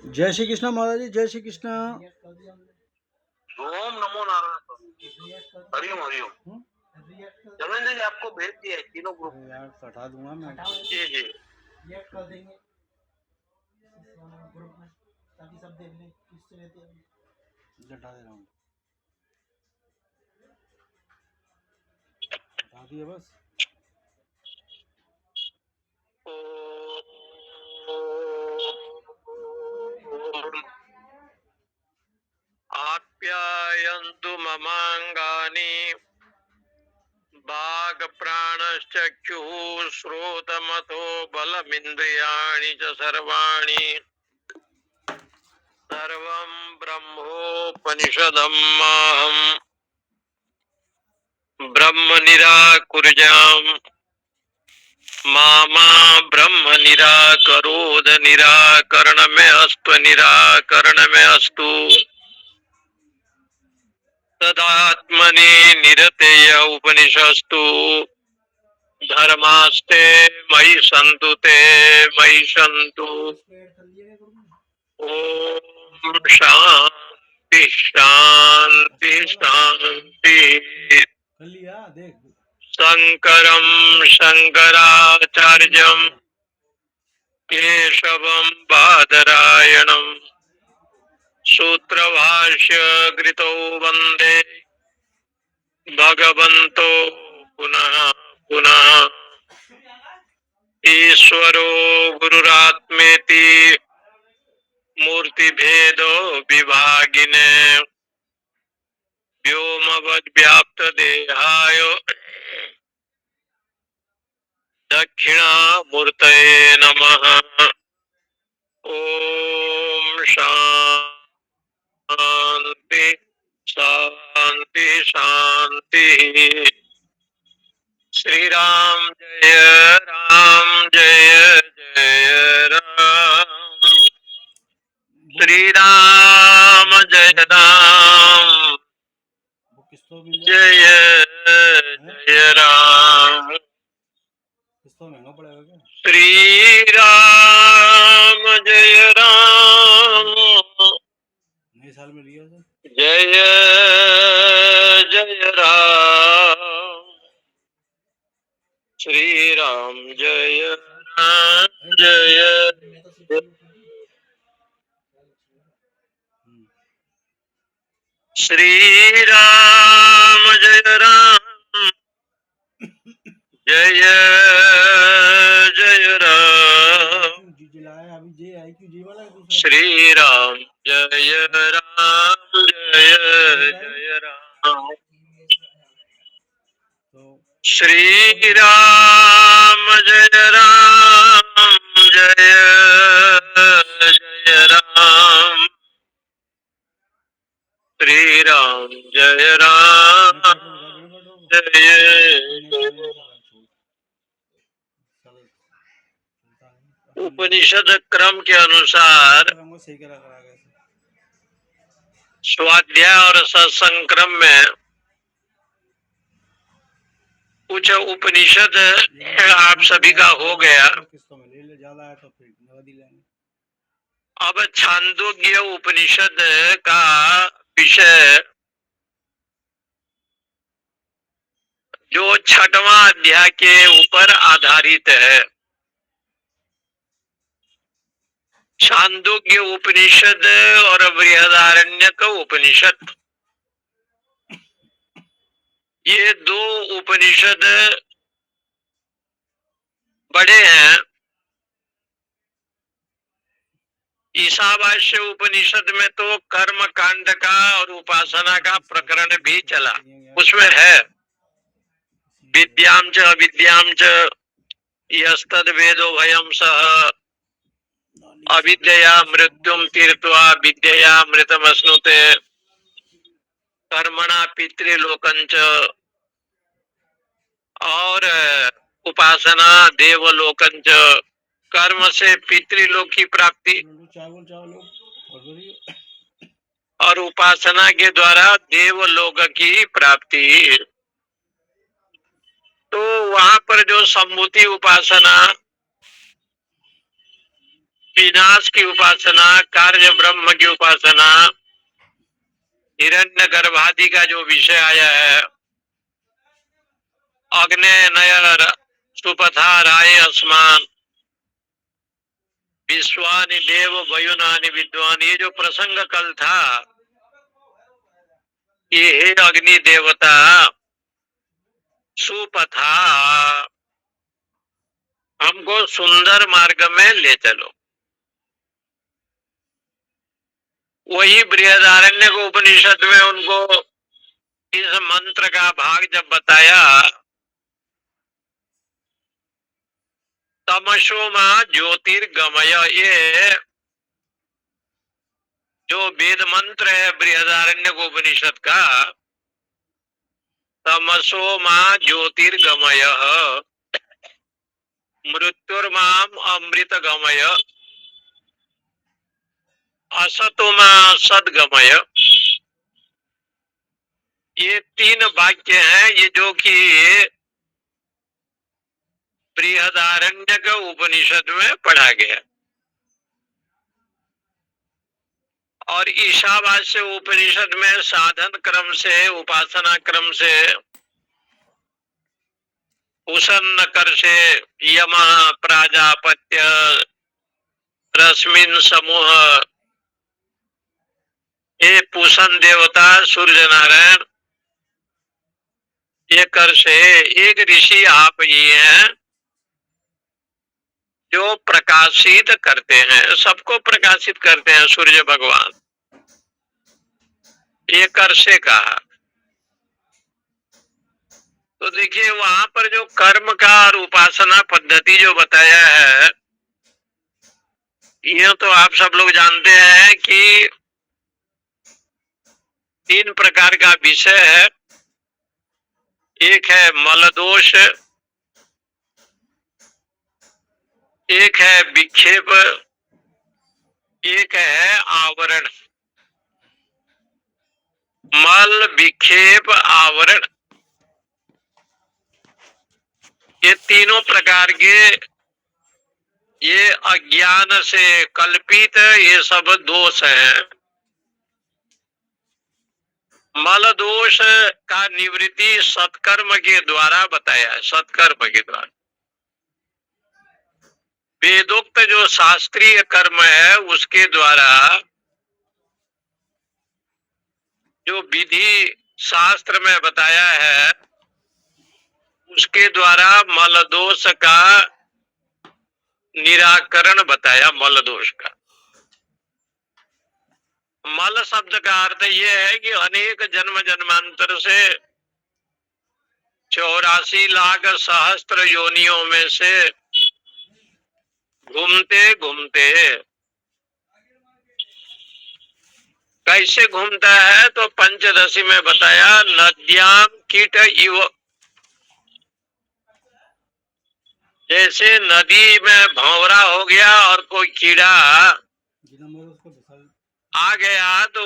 जय श्री कृष्णा महाराज जी, जय श्री कृष्णा। ओम नमो नारायण। हरिओम हरिओम। धर्मेंद्र जी आपको भेज दिया है तीनों ग्रुप। यार हटा दूंगा मैं। जी जी कर देंगे ग्रुप में ताकि सब देख लें किससे रहते हैं। हटा दे रहा हूँ, हटा दिया बस। आप्यायन्तु ममाङ्गानि वाक्प्राणश्चक्षुः श्रोत्रमथो बलमिन्द्रियाणि च सर्वाणि सर्वं ब्रह्मोपनिषदं माहं ब्रह्म निराकुर्याम् मामा ब्रह्म निराकरोद निराकरण में अस्तु निराकरण में अस्तु तदात्मनि निरतेय उपनिषस्तु धर्मास्ते मयि सन्तु ते मयि सन्तु। ओम शांति शांति शांति। कर लिया देख। शंकरं शंकराचार्यं केशवं बादरायणं सूत्रभाष्य कृतौ वन्दे भगवन्तो पुनः पुनः। ईश्वरो गुरुरात्मेति मूर्तिभेदो विभागिने व्योमवद्व्याप्तदेहाय दक्षिणामूर्तये नमः। ओम शांति शांति शांति। श्री राम जय जय राम। श्री राम जय राम वो किस्तो मिल जय जय राम। किस्तो महंगा पड़ेगा क्या? श्री राम जय राम नए साल में लिया था। जय जय राम। श्री राम जय राम जय श्री राम जय राम जय जय राम। श्री राम जय राम जय जय राम। श्री राम जय जय राम। श्री राम जय जय उपनिषद क्रम के अनुसार स्वाध्याय और सत्संग क्रम में कुछ उपनिषद आप सभी का हो गया। अब छांदोग्य उपनिषद का विषय जो छठवां अध्याय के ऊपर आधारित है। छांदोग्य उपनिषद और बृहदारण्यक उपनिषद ये दो उपनिषद बड़े हैं। ईशावास्य उपनिषद में तो कर्म कांड का और उपासना का प्रकरण भी चला। उसमें है विद्याम च अविद्याम च यस्तद वेदो भयम सह अविद्या मृत्युम तीर्थवा विद्या मृतमश्नुते कर्मणा पितृलोकंच और उपासना देवलोकंच कर्म से पितृलोक की प्राप्ति और उपासना के द्वारा देवलोक की प्राप्ति। तो वहां पर जो सम्मुति उपासना विनाश की उपासना, कार्य ब्रह्म की उपासना, हिरण्य गर्भादि का जो विषय आया है, अग्ने नयर सुपथा राय अस्मान विश्वानि देव वयुनानि विद्वान, ये जो प्रसंग कल था, ये हे अग्नि देवता सुपथा, हमको सुंदर मार्ग में ले चलो। वही बृहदारण्य को उपनिषद में उनको इस मंत्र का भाग जब बताया, तमसोमा ज्योतिर्गमय, ये जो वेद मंत्र है बृहदारण्य को उपनिषद का, तमसोमा ज्योतिर्गमय मृत्युर्माम अमृतगमय असतोमा सदगमय, ये तीन वाक्य हैं, ये जो कि बृहदारण्य के उपनिषद में पढ़ा गया। और ईशावास्य उपनिषद में साधन क्रम से, उपासना क्रम से, उषन्न कर से यमा प्राजापत्य रश्मिन समूह, ये पूषण देवता सूर्य नारायण, ये कर से एक ऋषि आप ही हैं जो प्रकाशित करते हैं, सबको प्रकाशित करते हैं सूर्य भगवान, ये कर से कहा। तो देखिए वहां पर जो कर्म का और उपासना पद्धति जो बताया है, ये तो आप सब लोग जानते हैं कि 3 प्रकार का विषय है। एक है मल दोष, एक है विक्षेप, एक है आवरण। मल विक्षेप आवरण, ये तीनों प्रकार के, ये अज्ञान से कल्पित ये सब दोष हैं। मल दोष का निवृत्ति सत्कर्म के द्वारा बताया है, सत्कर्म के द्वारा। वेदोक्त जो शास्त्रीय कर्म है उसके द्वारा, जो विधि शास्त्र में बताया है उसके द्वारा मल दोष का निराकरण बताया। मल दोष का, मल शब्द का अर्थ यह है कि अनेक जन्म जन्मांतर से 84 लाख सहस्त्र योनियों में से घूमते घूमते, कैसे घूमता है तो पंचदशी में बताया, नद्याम कीट इव, जैसे नदी में भंवरा हो गया और कोई कीड़ा आ गया तो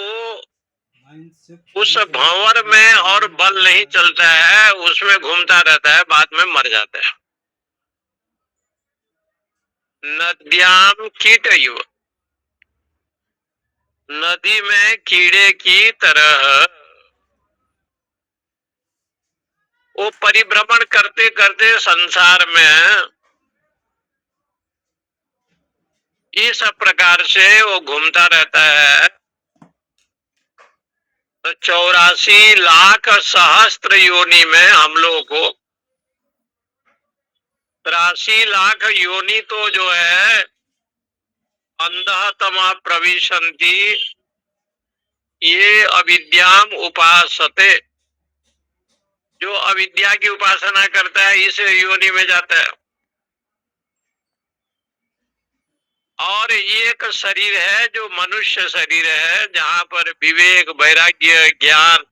उस भंवर में और बल नहीं चलता है, उसमें घूमता रहता है, बाद में मर जाता है। नद्याम कीट इव, नदी में कीड़े की तरह वो परिभ्रमण करते करते संसार में इस प्रकार से वो घूमता रहता है। तो 84 लाख सहस्त्र योनि में हम लोगों को 83 लाख योनि तो जो है अंधतमा प्रविशन्ति, ये अविद्याम उपासते, जो अविद्या की उपासना करता है इस योनि में जाता है। और एक शरीर है जो मनुष्य शरीर है, जहां पर विवेक, वैराग्य, ज्ञान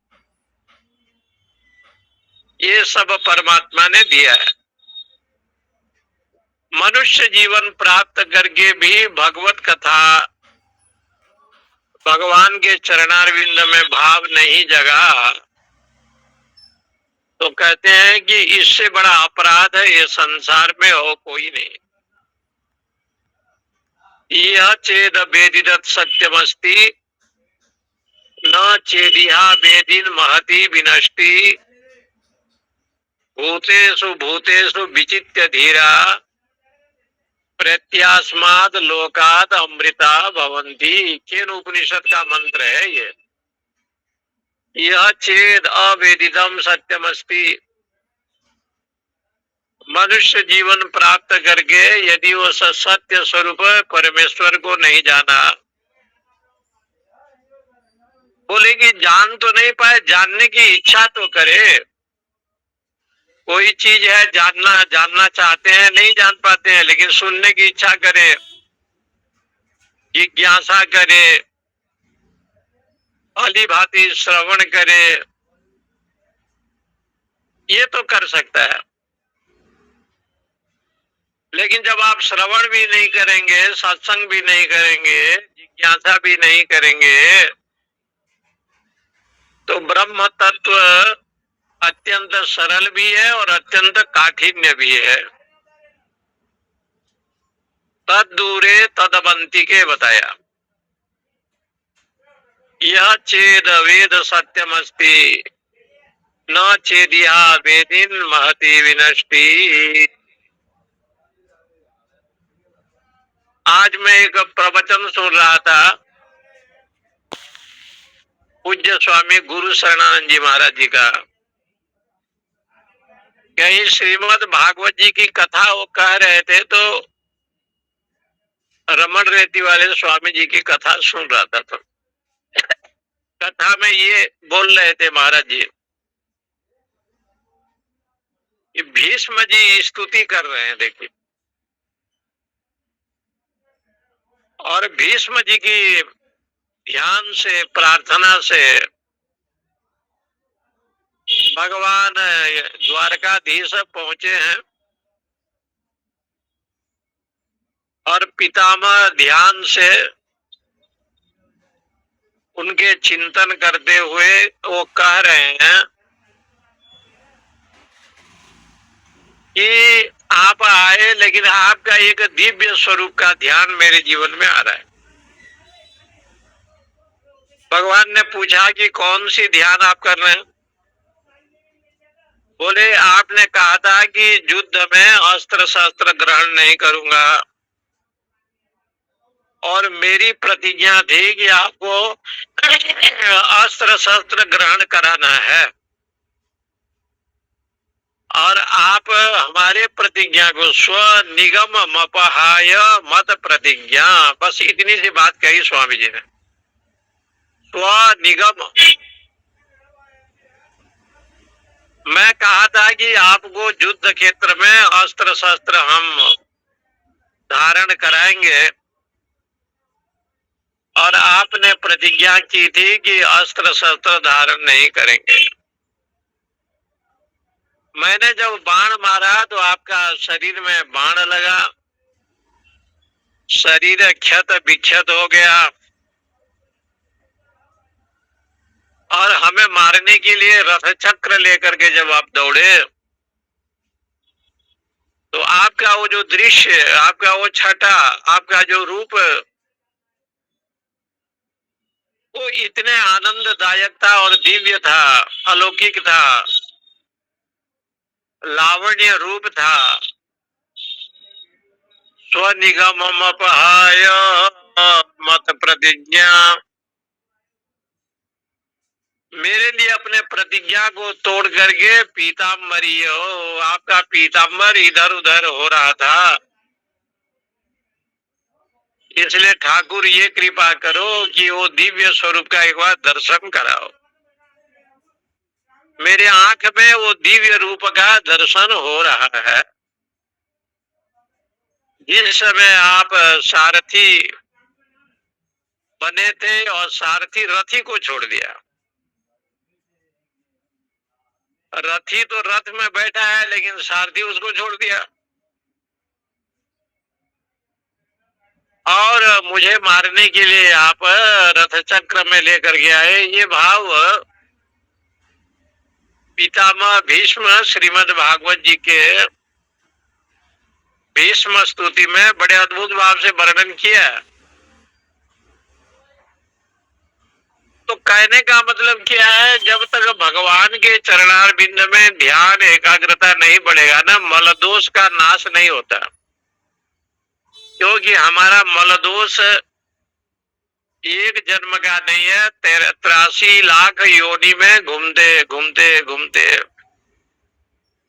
ये सब परमात्मा ने दिया है। मनुष्य जीवन प्राप्त करके भी भगवत कथा, भगवान के चरणारविंद में भाव नहीं जगा तो कहते हैं कि इससे बड़ा अपराध है ये संसार में हो कोई नहीं। यह चेद वेदिदत् सत्यमस्ति न चेदिहा वेदिन महति विनष्टि भूतेषु भूतेषु विचित्य धीरा प्रत्यास्माद लोकाद अमृता भवन्ति। केन उपनिषद का मंत्र है ये। यह चेद अवेदितम सत्यमस्ति। मनुष्य जीवन प्राप्त करके यदि वो सत्य स्वरूप परमेश्वर को नहीं जाना, बोले कि जान तो नहीं पाए, जानने की इच्छा तो करे। कोई चीज है जानना चाहते हैं, नहीं जान पाते हैं, लेकिन सुनने की इच्छा करे, जिज्ञासा करे, भली भांति श्रवण करे, ये तो कर सकता है। लेकिन जब आप श्रवण भी नहीं करेंगे, सत्संग भी नहीं करेंगे, जिज्ञासा भी नहीं करेंगे, तो ब्रह्म तत्व अत्यंत सरल भी है और अत्यंत काठिन्य भी है। तद दूरे तदवंती के बताया। यह चेद वेद सत्यमस्ति न चेदिया वेदिन महति विनष्टि। आज मैं एक प्रवचन सुन रहा था पूज्य स्वामी गुरु शरणानंद जी महाराज जी का। कहीं श्रीमद् भागवत जी की कथा वो कह रहे थे, तो रमन रेती वाले स्वामी जी की कथा सुन रहा था। तो कथा में ये बोल रहे थे महाराज जी, भीष्म जी स्तुति कर रहे हैं, देखिए, और भीष्म जी की ध्यान से प्रार्थना से भगवान द्वारकाधीश पहुंचे हैं, और पितामह ध्यान से उनके चिंतन करते हुए वो कह रहे हैं कि आप आए, लेकिन आपका एक दिव्य स्वरूप का ध्यान मेरे जीवन में आ रहा है। भगवान ने पूछा कि कौन सी ध्यान आप कर रहे हैं? बोले आपने कहा था कि युद्ध में अस्त्र शस्त्र ग्रहण नहीं करूंगा, और मेरी प्रतिज्ञा थी कि आपको अस्त्र शस्त्र ग्रहण कराना है, और आप हमारे प्रतिज्ञा को स्व निगम मपहाय मत प्रतिज्ञा, बस इतनी सी बात कही स्वामी जी ने। स्व निगम, मैं कहा था कि आपको युद्ध क्षेत्र में अस्त्र शस्त्र हम धारण कराएंगे, और आपने प्रतिज्ञा की थी कि अस्त्र शस्त्र धारण नहीं करेंगे। मैंने जब बाण मारा तो आपका शरीर में बाण लगा, शरीर क्षत विक्षत हो गया, और हमें मारने के लिए रथ चक्र लेकर के जब आप दौड़े, तो आपका वो जो दृश्य, आपका वो छटा, आपका जो रूप, वो इतने आनंददायक था और दिव्य था, अलौकिक था, लावण्य रूप था। स्वनिगम अपहाय मत प्रतिज्ञा, मेरे लिए अपने प्रतिज्ञा को तोड़ करके पीताम्बरी हो, आपका पीताम्बर इधर उधर हो रहा था। इसलिए ठाकुर ये कृपा करो कि वो दिव्य स्वरूप का एक बार दर्शन कराओ। मेरे आंख में वो दिव्य रूप का दर्शन हो रहा है। जिस समय आप सारथी बने थे और सारथी रथी को छोड़ दिया, रथी तो रथ में बैठा है लेकिन सारथी उसको छोड़ दिया, और मुझे मारने के लिए आप रथ चक्र में लेकर के आए। ये भाव पितामह भीष्म श्रीमद् भागवत जी के भीष्म स्तुति में बड़े अद्भुत भाव से वर्णन किया। तो कहने का मतलब क्या है, जब तक भगवान के चरणारविंद में ध्यान एकाग्रता नहीं बढ़ेगा ना, मलदोष का नाश नहीं होता। क्योंकि हमारा मलदोष एक जन्म का नहीं है, 83 लाख योनि में घूमते घूमते घूमते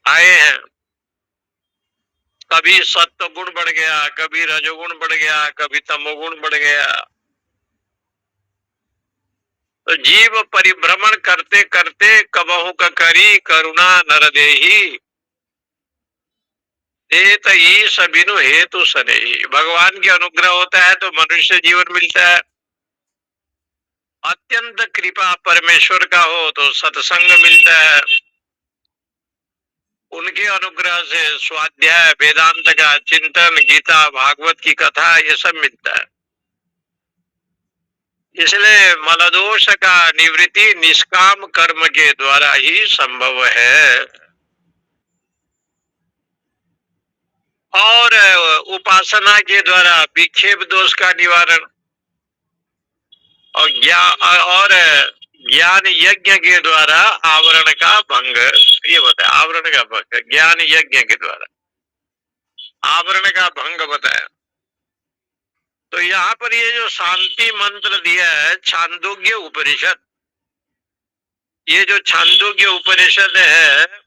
आए हैं। कभी सत्व गुण बढ़ गया, कभी रजोगुण बढ़ गया, कभी तमोगुण बढ़ गया। तो जीव परिभ्रमण करते करते कबहु करी करुणा नर देही, देत ईश बिनु हेतु सनेही। भगवान के अनुग्रह होता है तो मनुष्य जीवन मिलता है। अत्यंत कृपा परमेश्वर का हो तो सत्संग मिलता है। उनके अनुग्रह से स्वाध्याय, वेदांत का चिंतन, गीता भागवत की कथा, ये सब मिलता है। इसलिए मलदोष का निवृत्ति निष्काम कर्म के द्वारा ही संभव है। और उपासना के द्वारा विक्षेप दोष का निवारण, और ज्ञान यज्ञ के द्वारा आवरण का भंग। ये बताया, आवरण का भंग ज्ञान यज्ञ के द्वारा आवरण का भंग बताया। तो यहाँ पर ये जो शांति मंत्र दिया है छांदोग्य उपनिषद, ये जो छांदोग्य उपनिषद है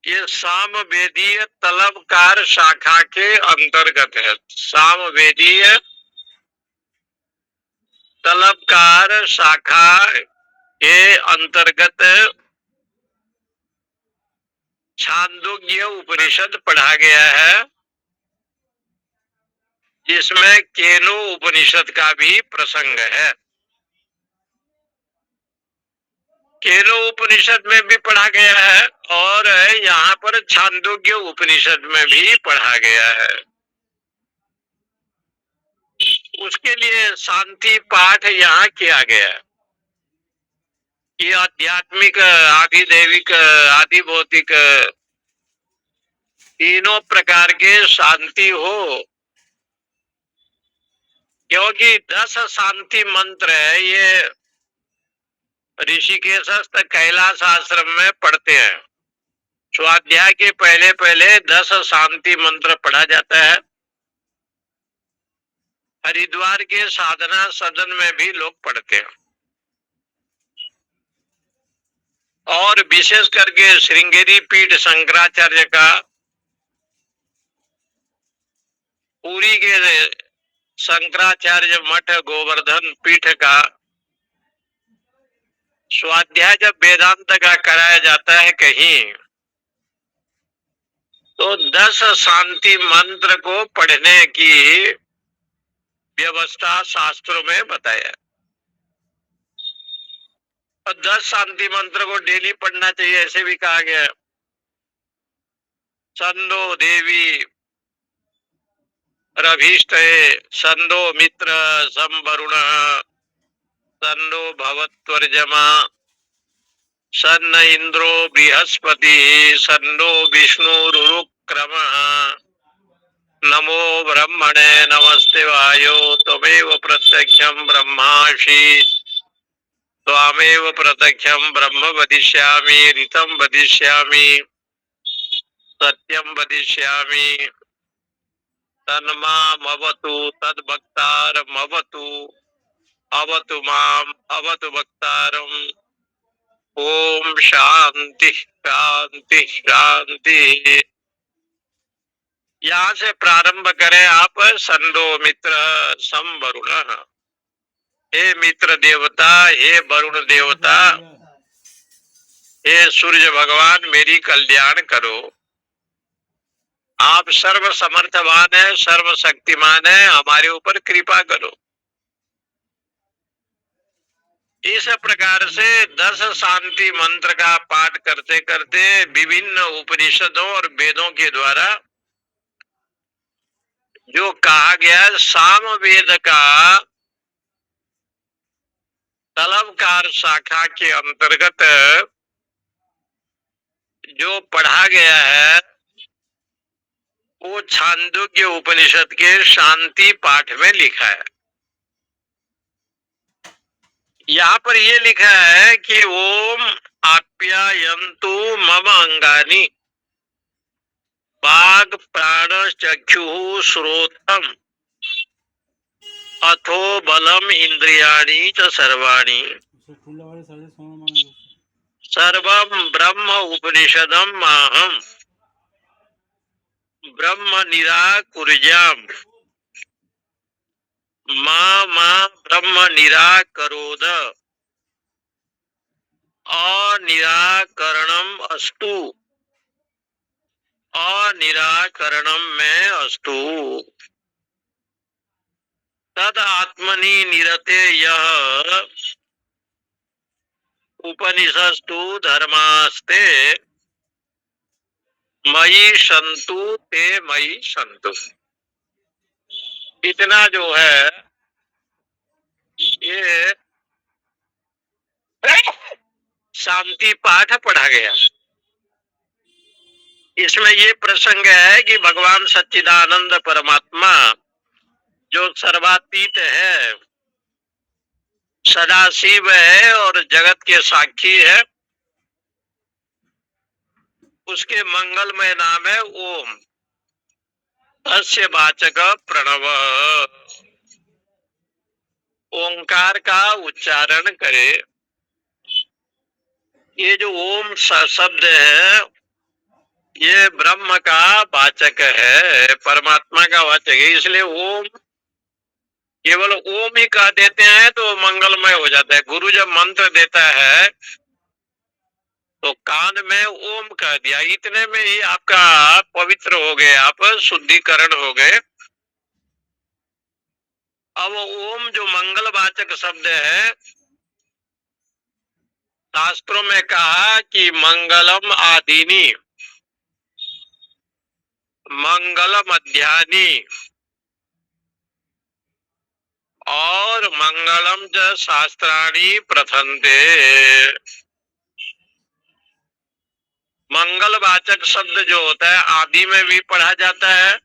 ये सामवेदीय तलबकार शाखा के अंतर्गत है। सामवेदीय तलबकार शाखा के अंतर्गत छांदोग्य उपनिषद पढ़ा गया है, जिसमें केनो उपनिषद का भी प्रसंग है। केनो उपनिषद में भी पढ़ा गया है और यहाँ पर छांदोग्य उपनिषद में भी पढ़ा गया है। उसके लिए शांति पाठ यहाँ किया गया है कि आध्यात्मिक, आधिदैविक, आदि भौतिक तीनों प्रकार के शांति हो। क्योंकि 10 शांति मंत्र है, ये ऋषिकेशस्थ कैलाश आश्रम में पढ़ते हैं। स्वाध्याय के पहले पहले 10 शांति मंत्र पढ़ा जाता है। हरिद्वार के साधना सदन में भी लोग पढ़ते हैं। और विशेष करके श्रृंगेरी पीठ शंकराचार्य का, पुरी के शंकराचार्य मठ गोवर्धन पीठ का स्वाध्याय जब वेदांत का कराया जाता है कहीं, तो 10 शांति मंत्र को पढ़ने की व्यवस्था शास्त्रों में बताया। और 10 शांति मंत्र को डेली पढ़ना चाहिए, ऐसे भी कहा गया है। संदो देवी रभीष्टये, संदो मित्र संवरुण, संदो भवत्वर्जमा, सन्न इंद्रो बृहस्पति, सन्नो विष्णुरुक्रमः, नमो ब्रह्मणे नमस्ते वायो, त्वमेव प्रत्यक्षं ब्रह्मासि, त्वामेव प्रत्यक्षं ब्रह्म वदिष्यामि, ऋतं वदिष्यामि, सत्यं वदिष्यामि, तन्मामवतु तद्भक्तारमवतु, अवतु माम अवतु भक्तारम। ओम शांति शांति शांति। यहाँ से प्रारंभ करें आप। संदो मित्र संवरुण, हे मित्र देवता, हे वरुण देवता, हे सूर्य भगवान, मेरी कल्याण करो। आप सर्व समर्थवान है, सर्व शक्तिमान है, हमारे ऊपर कृपा करो। इस प्रकार से 10 शांति मंत्र का पाठ करते करते विभिन्न उपनिषदों और वेदों के द्वारा जो कहा गया, सामवेद का तलबकार शाखा के अंतर्गत जो पढ़ा गया है, वो छांदोग्य उपनिषद के शांति पाठ में लिखा है। यहाँ पर ये लिखा है कि ओम आप्यायन्तु मम अंगानि वाग प्राण चक्षु श्रोत्रम अथो बलम इंद्रियाणि च सर्वाणि उसे ठुल्ला वाले साढ़े सोना मांगे उससे। सर्वम ब्रह्म उपनिषदम माहम ब्रह्म निराकुर्याम मां ब्रह्म निराकरोद अनिराकरणम अस्तु अनिराकरणम में अस्तु तद आत्मनि निरते यह उपनिषस्तु धर्मास्ते मयि संतु ते मयि संतु। इतना जो है ये शांति पाठ पढ़ा गया। इसमें ये प्रसंग है कि भगवान सच्चिदानंद परमात्मा जो सर्वातीत है, सदाशिव है और जगत के साक्षी है, उसके मंगलमय नाम है ओम। तस्य वाचक प्रणव। ओंकार का उच्चारण करे। ये जो ओम शब्द है ये ब्रह्म का वाचक है, परमात्मा का वाचक है। इसलिए ओम केवल ओम ही कह देते हैं तो मंगलमय हो जाता है। गुरु जब मंत्र देता है तो कान में ओम कह दिया, इतने में ही आपका पवित्र हो गए, आप शुद्धिकरण हो गए। अब ओम जो मंगलवाचक शब्द है, शास्त्रों में कहा कि मंगलम आदिनी मंगलम अध्यानी और मंगलम च शास्त्राणी प्रथंते। मंगलवाचक शब्द जो होता है आदि में भी पढ़ा जाता है,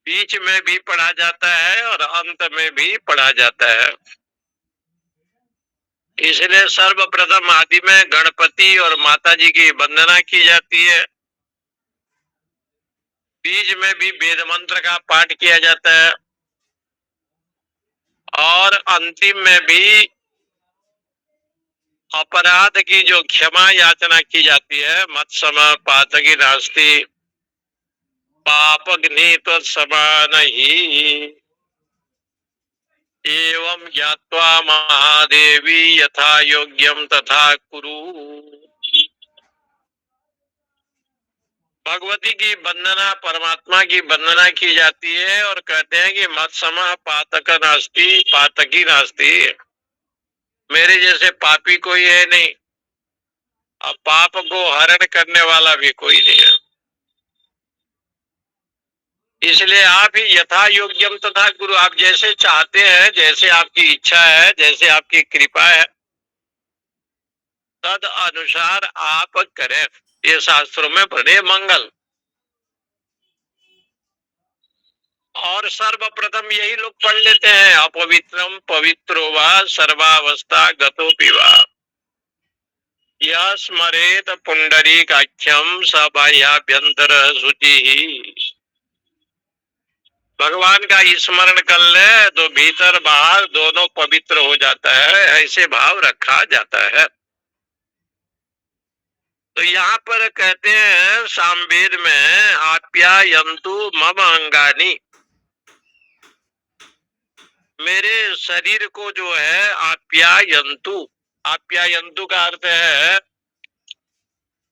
बीच में भी पढ़ा जाता है और अंत में भी पढ़ा जाता है। इसलिए सर्वप्रथम आदि में गणपति और माता जी की वंदना की जाती है, बीच में भी वेद मंत्र का पाठ किया जाता है और अंतिम में भी अपराध की जो क्षमा याचना की जाती है, मत सम पातकी नास्ति पापग्नि त्वत्समान ही एवं ज्ञात्वा महादेवी यथा योग्यम तथा कुरु। भगवती की वंदना, परमात्मा की वंदना की जाती है और कहते हैं कि मत समः पातक नास्ति पातकी नास्ति, मेरे जैसे पापी कोई है नहीं, अब पाप को हरण करने वाला भी कोई नहीं है। इसलिए आप ही यथा योग्यम तथा गुरु, आप जैसे चाहते हैं, जैसे आपकी इच्छा है, जैसे आपकी कृपा है, तद अनुसार आप करें। ये शास्त्रों में बड़े मंगल। और सर्वप्रथम यही लोग पढ़ लेते हैं, अपवित्रम पवित्रो वा सर्वावस्था गतो पिवा यह स्मरेत पुंडरीकाख्यम स बाह्याभ्यंतर शुचि। भगवान का स्मरण कर ले तो भीतर बाहर दोनों पवित्र हो जाता है, ऐसे भाव रखा जाता है। तो यहाँ पर कहते हैं सामवेद में आप्यायन्तु मम अंगानि, मेरे शरीर को जो है आप्यायन्तु, आप्यायन्तु का अर्थ है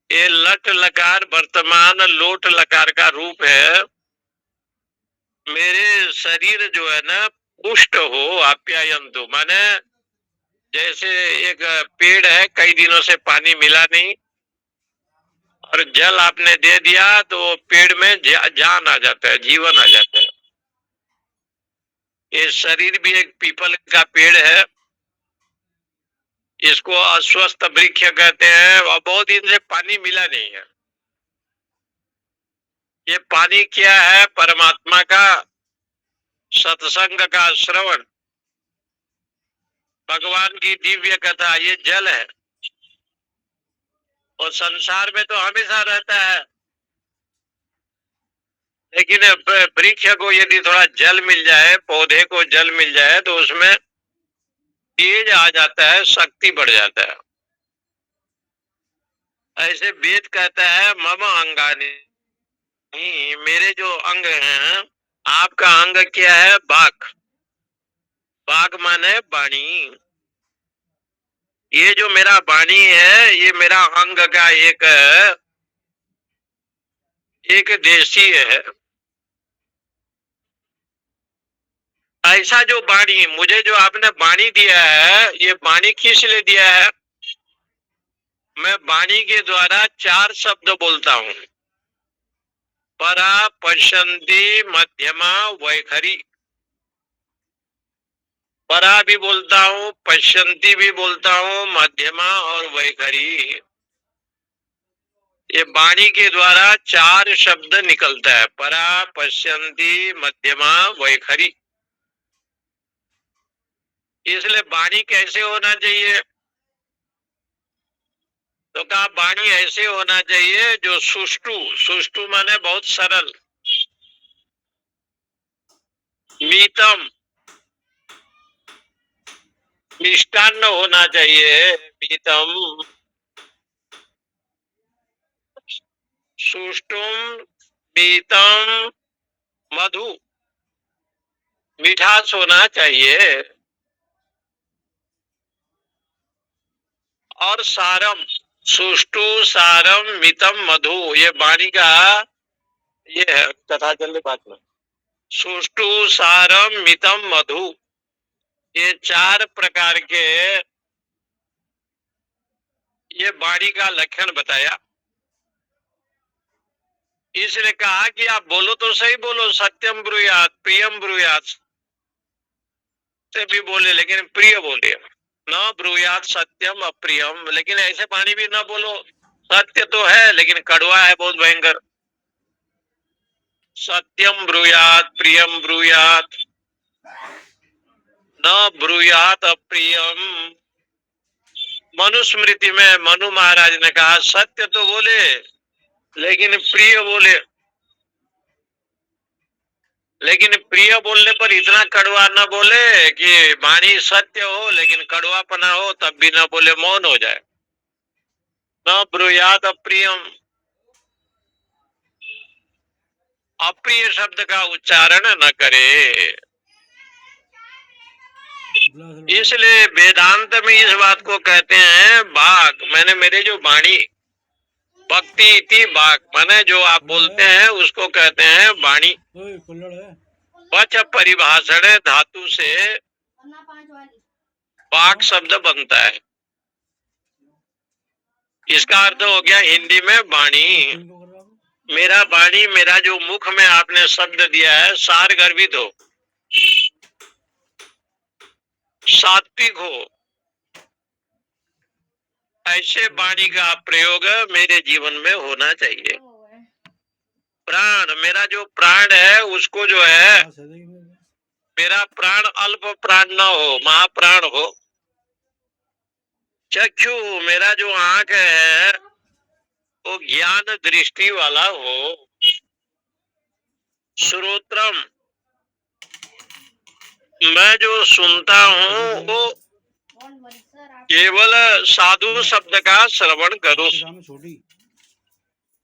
ये लट लकार वर्तमान लोट लकार का रूप है। मेरे शरीर जो है ना पुष्ट हो, आप्यायन्तु माने जैसे एक पेड़ है, कई दिनों से पानी मिला नहीं और जल आपने दे दिया तो पेड़ में जान आ जाता है, जीवन आ जाता है। ये शरीर भी एक पीपल का पेड़ है, इसको अस्वस्थ वृक्ष कहते हैं और बहुत दिन से पानी मिला नहीं है। ये पानी क्या है? परमात्मा का सत्संग का श्रवण, भगवान की दिव्य कथा, ये जल है। और संसार में तो हमेशा रहता है, लेकिन वृक्ष को यदि थोड़ा जल मिल जाए, पौधे को जल मिल जाए, तो उसमें तेज आ जाता है, शक्ति बढ़ जाता है। ऐसे वेद कहता है मम अंगानी, मेरे जो अंग हैं, आपका अंग क्या है? वाक। वाक माने वाणी। ये जो मेरा वाणी है, ये मेरा अंग का एक देशीय है। ऐसा जो वाणी, मुझे जो आपने वाणी दिया है, ये वाणी किस लिए दिया है? मैं वाणी के द्वारा 4 शब्द बोलता हूँ। परा, पश्यंती, मध्यमा, वैखरी। परा भी बोलता हूँ, पश्यंती भी बोलता हूँ, मध्यमा और वैखरी। ये वाणी के द्वारा 4 शब्द निकलता है, परा, पश्यंती, मध्यमा, वैखरी। इसलिए वाणी कैसे होना चाहिए? तो कहा वाणी ऐसे होना चाहिए जो सुष्टु, सुष्टु माने बहुत सरल, मीतम, मिष्टान्न होना चाहिए, मीतम, सुष्टुम, मीतम, मधु, मिठास होना चाहिए, और सारम, सुष्टु, सारम, मितम, मधु, ये वाणी का ये है कथा। चलने बात में सुष्टु, सारम, मितम, मधु, ये 4 प्रकार के ये वाणी का लक्षण बताया। इसने कहा कि आप बोलो तो सही बोलो, सत्यम ब्रूयात, प्रियम ब्रूयात, से भी बोले लेकिन प्रिय बोले, न ब्रूयात सत्यम अप्रियम। लेकिन ऐसे वाणी भी न बोलो, सत्य तो है लेकिन कड़वा है, बहुत भयंकर। सत्यम ब्रूयात, प्रियम ब्रूयात, न ब्रूयात अप्रियम। मनुस्मृति में मनु महाराज ने कहा सत्य तो बोले लेकिन प्रिय बोले, लेकिन प्रिय बोलने पर इतना कड़वा न बोले कि वाणी सत्य हो लेकिन कड़वापना हो, तब भी न बोले, मौन हो जाए। न ब्रूयात अप्रियम, अप्रिय शब्द का उच्चारण न करे। इसलिए वेदांत में इस बात को कहते हैं वाक, मैंने मेरे जो वाणी, भक्ति इति वाक, माने जो आप बोलते हैं उसको कहते हैं वाणी। वच परिभाषण धातु से वाक शब्द बनता है। इसका अर्थ हो गया हिंदी में वाणी। मेरा वाणी, मेरा जो मुख में आपने शब्द दिया है, सार गर्भित हो, सात्विक हो, ऐसे वाणी का प्रयोग मेरे जीवन में होना चाहिए। प्राण, मेरा जो प्राण है उसको जो है, मेरा प्राण अल्प प्राण न हो, महाप्राण हो। चक्षु, मेरा जो आंख है वो ज्ञान दृष्टि वाला हो। श्रोत्रम, मैं जो सुनता हूँ वो केवल साधु शब्द का श्रवण करूं,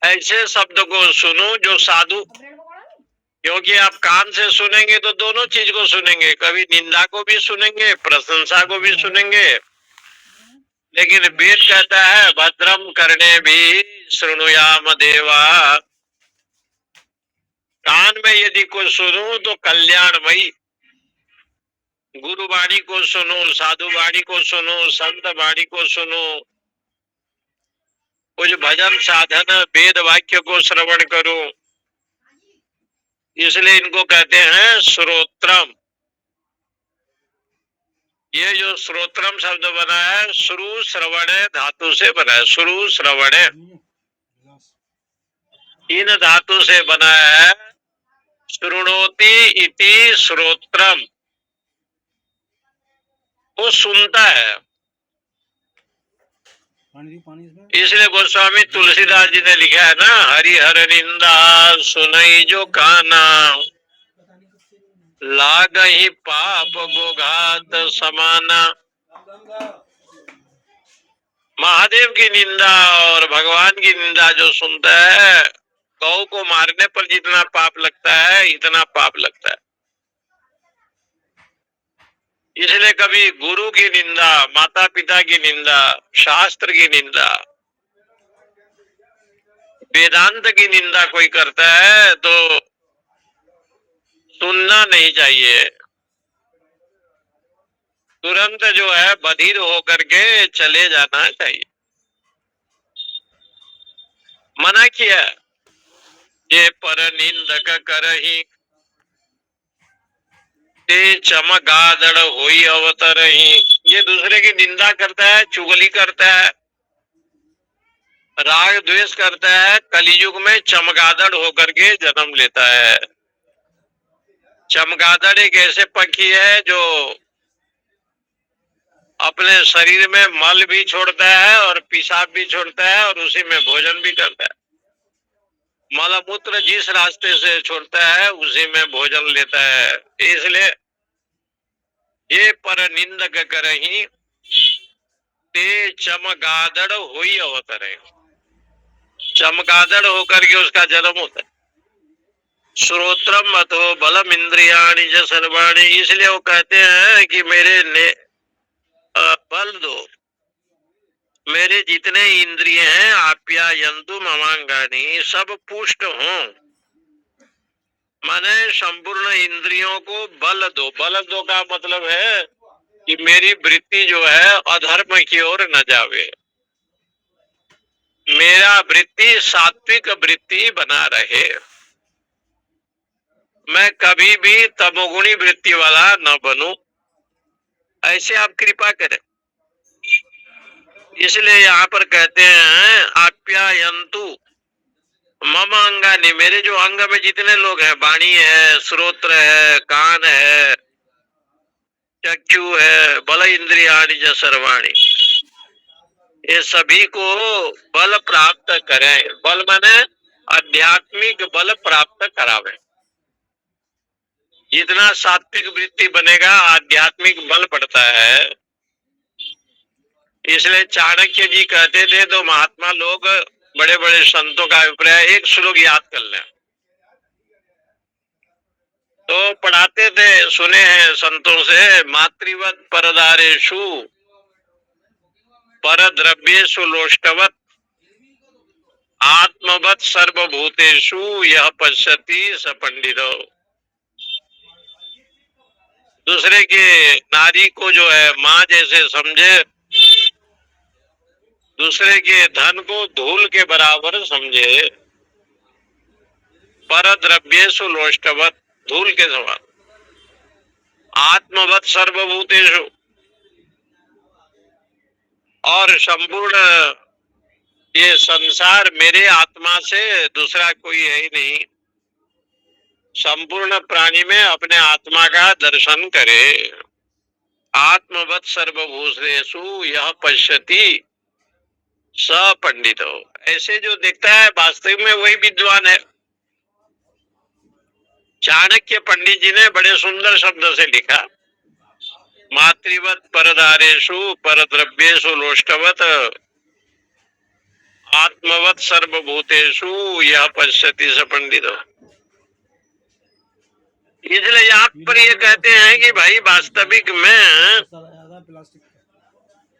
ऐसे शब्द को सुनो जो साधु, क्योंकि आप कान से सुनेंगे तो दोनों चीज को सुनेंगे, कभी निंदा को भी सुनेंगे, प्रशंसा को भी सुनेंगे। लेकिन वेद कहता है भद्रम करने भी श्रृणुयाम देवा, कान में यदि कुछ सुनूं तो कल्याणमयी, गुरु वाणी को सुनो, साधु वाणी को सुनो, संत वाणी को सुनो, कुछ भजन साधन वेद वाक्य को श्रवण करो। इसलिए इनको कहते हैं श्रोत्रम। ये जो श्रोत्रम शब्द बना है, श्रु श्रवण धातु से बना है, श्रु श्रवण। तीन धातु से बना है। श्रुणोति इति श्रोत्रम, वो सुनता है। पानी इसमें इसलिए गोस्वामी तुलसीदास जी ने लिखा है ना, हरिहर निंदा सुनई जो काना, पता नहीं किससे नहीं लागहि पाप गोघात समाना। महादेव की निंदा और भगवान की निंदा जो सुनता है, गौ को मारने पर जितना पाप लगता है इतना पाप लगता है। इसलिए कभी गुरु की निंदा, माता पिता की निंदा, शास्त्र की निंदा, वेदांत की निंदा कोई करता है तो सुनना नहीं चाहिए। तुरंत जो है बधिर होकर के चले जाना चाहिए। मना किया, ये पर निंदक करही, ते चमगादड़ होई अवतरही। ये दूसरे की निंदा करता है, चुगली करता है, राग द्वेष करता है, कलयुग में चमगादड़ होकर के जन्म लेता है। चमगादड़ एक ऐसे पक्षी है जो अपने शरीर में मल भी छोड़ता है और पेशाब भी छोड़ता है और उसी में भोजन भी करता है। मलमूत्र जिस रास्ते से छोड़ता है उसी में भोजन लेता है। इसलिए ये पर निंदक करही, ते चमगादड़ होई अवतरे। चमगादड़ होकर के उसका जन्म होता है। श्रोत्रम अथो बलम इंद्रियाणि च सर्वाणि। इसलिए वो कहते हैं कि मेरे ने बल दो, मेरे जितने इंद्रिय हैं आप्यायन्तु ममांगानि, सब पुष्ट हों। माने संपूर्ण इंद्रियों को बल दो। बल दो का मतलब है कि मेरी वृत्ति जो है अधर्म की ओर न जावे, मेरा वृत्ति सात्विक वृत्ति बना रहे, मैं कभी भी तमोगुणी वृत्ति वाला न बनूं, ऐसे आप कृपा करें। इसलिए यहाँ पर कहते हैं आप्यायन्तु मम अंगानि, मेरे जो अंग में जितने लोग हैं, वाणी है, श्रोत्र है, कान है, चक्षु है, बल इंद्रियाणि च सर्वाणि, ये सभी को बल प्राप्त करें। बल माने आध्यात्मिक बल प्राप्त करावे। जितना सात्विक वृत्ति बनेगा आध्यात्मिक बल बढ़ता है। इसलिए चाणक्य जी कहते थे, तो महात्मा लोग, बड़े बड़े संतों का अभिप्राय, एक श्लोक याद कर लें तो पढ़ाते थे, सुने हैं संतों से, मातृवत परदारेषु पर द्रव्येषु लोष्टवत, आत्मवत सर्वभूतेषु यह पश्यति स पंडितो। दूसरे के नारी को जो है माँ जैसे समझे, दूसरे के धन को धूल के बराबर समझे, पर द्रव्येषु लोष्टवत, धूल के समान, आत्मवत सर्वभूतेषु, और संपूर्ण ये संसार मेरे आत्मा से दूसरा कोई है ही नहीं। संपूर्ण प्राणी में अपने आत्मा का दर्शन करे। आत्मवत सर्वभूतेषु यह पश्यति स पंडितो। ऐसे जो देखता है वास्तव में वही विद्वान है। चाणक्य पंडित जी ने बड़े सुंदर शब्द से लिखा, मातृवत परदारेषु परद्रव्येषु लोष्टवत, आत्मवत सर्वभूतेषु यह पश्यति स पंडितो। इसलिए यहाँ पर ये कहते हैं कि भाई वास्तविक में प्लास्टिक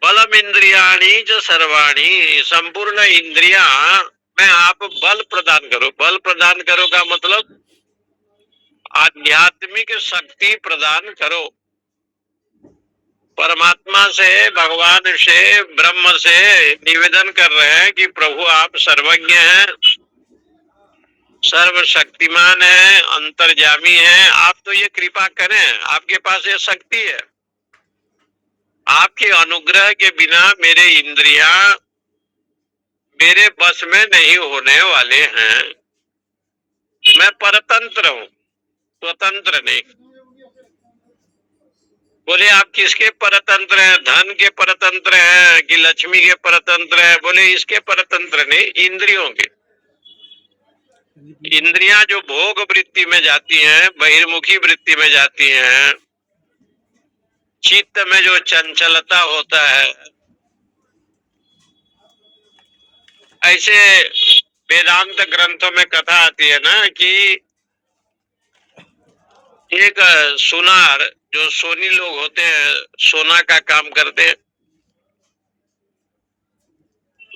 बलम इंद्रियाणि च सर्वाणि, संपूर्ण इंद्रिया में आप बल प्रदान करो। बल प्रदान करो का मतलब आध्यात्मिक शक्ति प्रदान करो। परमात्मा से, भगवान से, ब्रह्म से निवेदन कर रहे हैं कि प्रभु आप सर्वज्ञ हैं, सर्वशक्तिमान है, अंतर्यामी है, आप तो ये कृपा करें, आपके पास ये शक्ति है। आपके अनुग्रह के बिना मेरे इंद्रियां मेरे बस में नहीं होने वाले हैं। मैं परतंत्र हूँ, स्वतंत्र नहीं। बोले आप किसके परतंत्र हैं? धन के परतंत्र हैं कि लक्ष्मी के परतंत्र हैं? बोले इसके परतंत्र नहीं, इंद्रियों के। इंद्रियां जो भोग वृत्ति में जाती हैं, बहिर्मुखी वृत्ति में जाती हैं, चित्त में जो चंचलता होता है, ऐसे वेदांत ग्रंथों में कथा आती है ना कि एक सुनार, जो सोनी लोग होते हैं, सोना का काम करते हैं,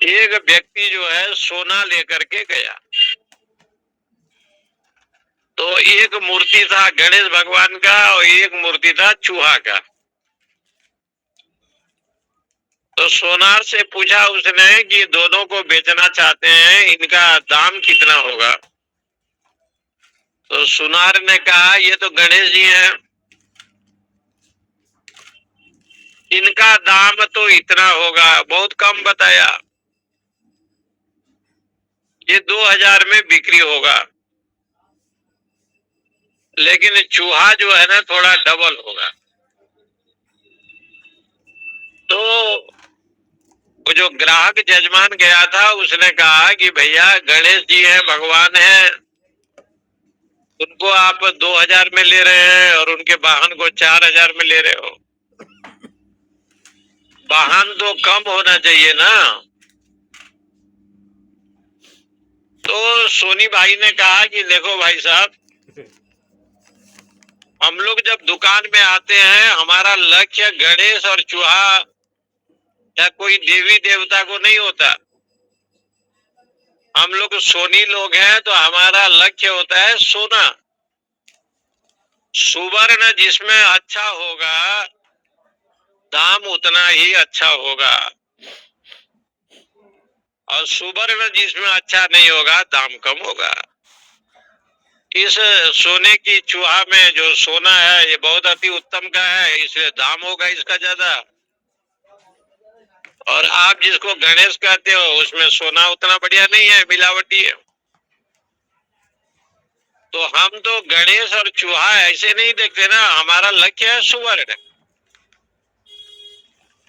एक व्यक्ति जो है सोना लेकर के गया। तो एक मूर्ति था गणेश भगवान का और एक मूर्ति था चूहा का। तो सोनार से पूछा उसने कि दोनों को बेचना चाहते हैं, इनका दाम कितना होगा? तो सुनार ने कहा ये तो गणेश जी हैं, इनका दाम तो इतना होगा, बहुत कम बताया, ये 2000 में बिक्री होगा। लेकिन चूहा जो है ना थोड़ा डबल होगा। तो वो जो ग्राहक जजमान गया था उसने कहा कि भैया गणेश जी हैं, भगवान हैं, उनको आप 2000 में ले रहे हैं और उनके वाहन को 4000 में ले रहे हो। वाहन तो कम होना चाहिए ना। तो सोनी भाई ने कहा कि देखो भाई साहब, हम लोग जब दुकान में आते हैं हमारा लक्ष्य गणेश और चूहा या कोई देवी देवता को नहीं होता। हम लोग सोनी लोग हैं तो हमारा लक्ष्य होता है सोना। सुवर्ण जिसमें अच्छा होगा दाम उतना ही अच्छा होगा, और सुवर्ण जिसमें अच्छा नहीं होगा दाम कम होगा। इस सोने की चूहा में जो सोना है ये बहुत अति उत्तम का है, इसलिए दाम होगा इसका ज्यादा। और आप जिसको गणेश कहते हो उसमें सोना उतना बढ़िया नहीं है, मिलावटी है। तो हम तो गणेश और चूहा ऐसे नहीं देखते ना, हमारा लक्ष्य है सुवर्ण।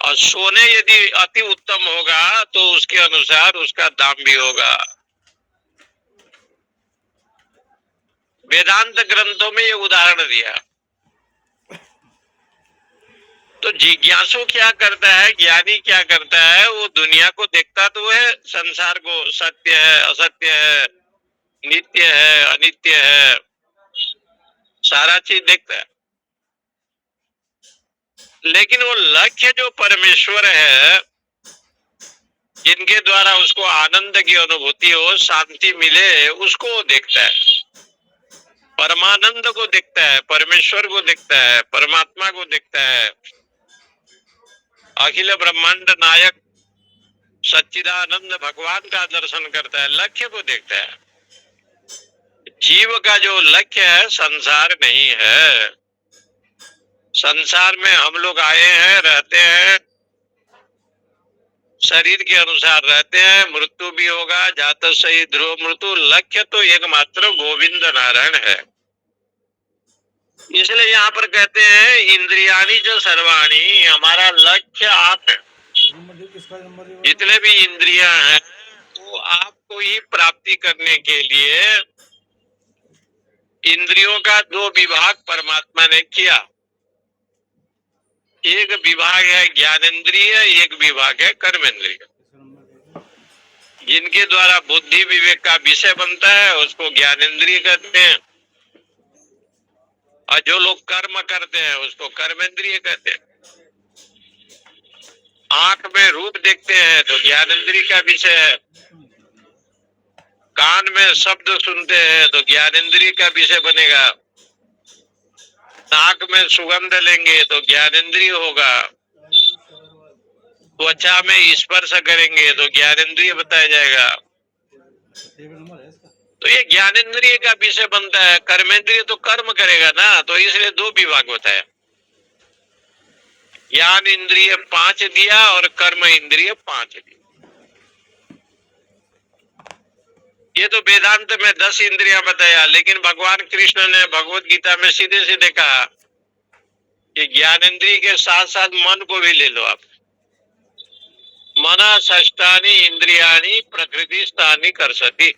और सोने यदि अति उत्तम होगा तो उसके अनुसार उसका दाम भी होगा। वेदांत ग्रंथों में ये उदाहरण दिया। तो जिज्ञासु क्या करता है, ज्ञानी क्या करता है, वो दुनिया को देखता तो है, संसार को, सत्य है असत्य है, नित्य है अनित्य है, सारा चीज देखता है। लेकिन वो लक्ष्य जो परमेश्वर है, जिनके द्वारा उसको आनंद की अनुभूति हो, शांति मिले, उसको वो देखता है। परमानंद को देखता है, परमेश्वर को देखता है, परमात्मा को देखता है, अखिल ब्रह्मांड नायक सच्चिदानंद भगवान का दर्शन करता है, लक्ष्य को देखता है। जीव का जो लक्ष्य है संसार नहीं है। संसार में हम लोग आए हैं, रहते हैं, शरीर के अनुसार रहते हैं, मृत्यु भी होगा, जातः सही ध्रुव मृत्यु। लक्ष्य तो एकमात्र गोविंद नारायण है। इसलिए यहाँ पर कहते हैं इंद्रियाणी जो सर्वाणी, हमारा लक्ष्य आप है। जितने भी इंद्रियां हैं वो आपको ही प्राप्ति करने के लिए इंद्रियों का 2 विभाग परमात्मा ने किया। एक विभाग है ज्ञानेंद्रिय, एक विभाग है कर्मेंद्रिय। जिनके द्वारा बुद्धि विवेक का विषय बनता है उसको ज्ञानेंद्रिय कहते हैं, और जो लोग कर्म करते हैं उसको कर्मेंद्रिय कहते हैं। आंख में रूप देखते हैं तो ज्ञानेंद्रिय का विषय है, कान में शब्द सुनते हैं तो ज्ञानेंद्रिय का विषय बनेगा, नाक में सुगंध लेंगे तो ज्ञानेंद्रिय होगा, त्वचा में स्पर्श करेंगे तो ज्ञानेंद्रिय बताया जाएगा। तो ये ज्ञानेंद्रिय का विषय बनता है। कर्मेंद्रिय तो कर्म करेगा ना, तो इसलिए 2 विभाग बताया। ज्ञान इंद्रिय 5 दिया और कर्म इंद्रिय 5 दिया। ये तो वेदांत में 10 इंद्रियां बताया, लेकिन भगवान कृष्ण ने भगवत गीता में सीधे सीधे कहा कि ज्ञानेंद्रिय के साथ साथ मन को भी ले लो आप। मना षष्ठानि इंद्रियाणि प्रकृति स्थानी कर्षति।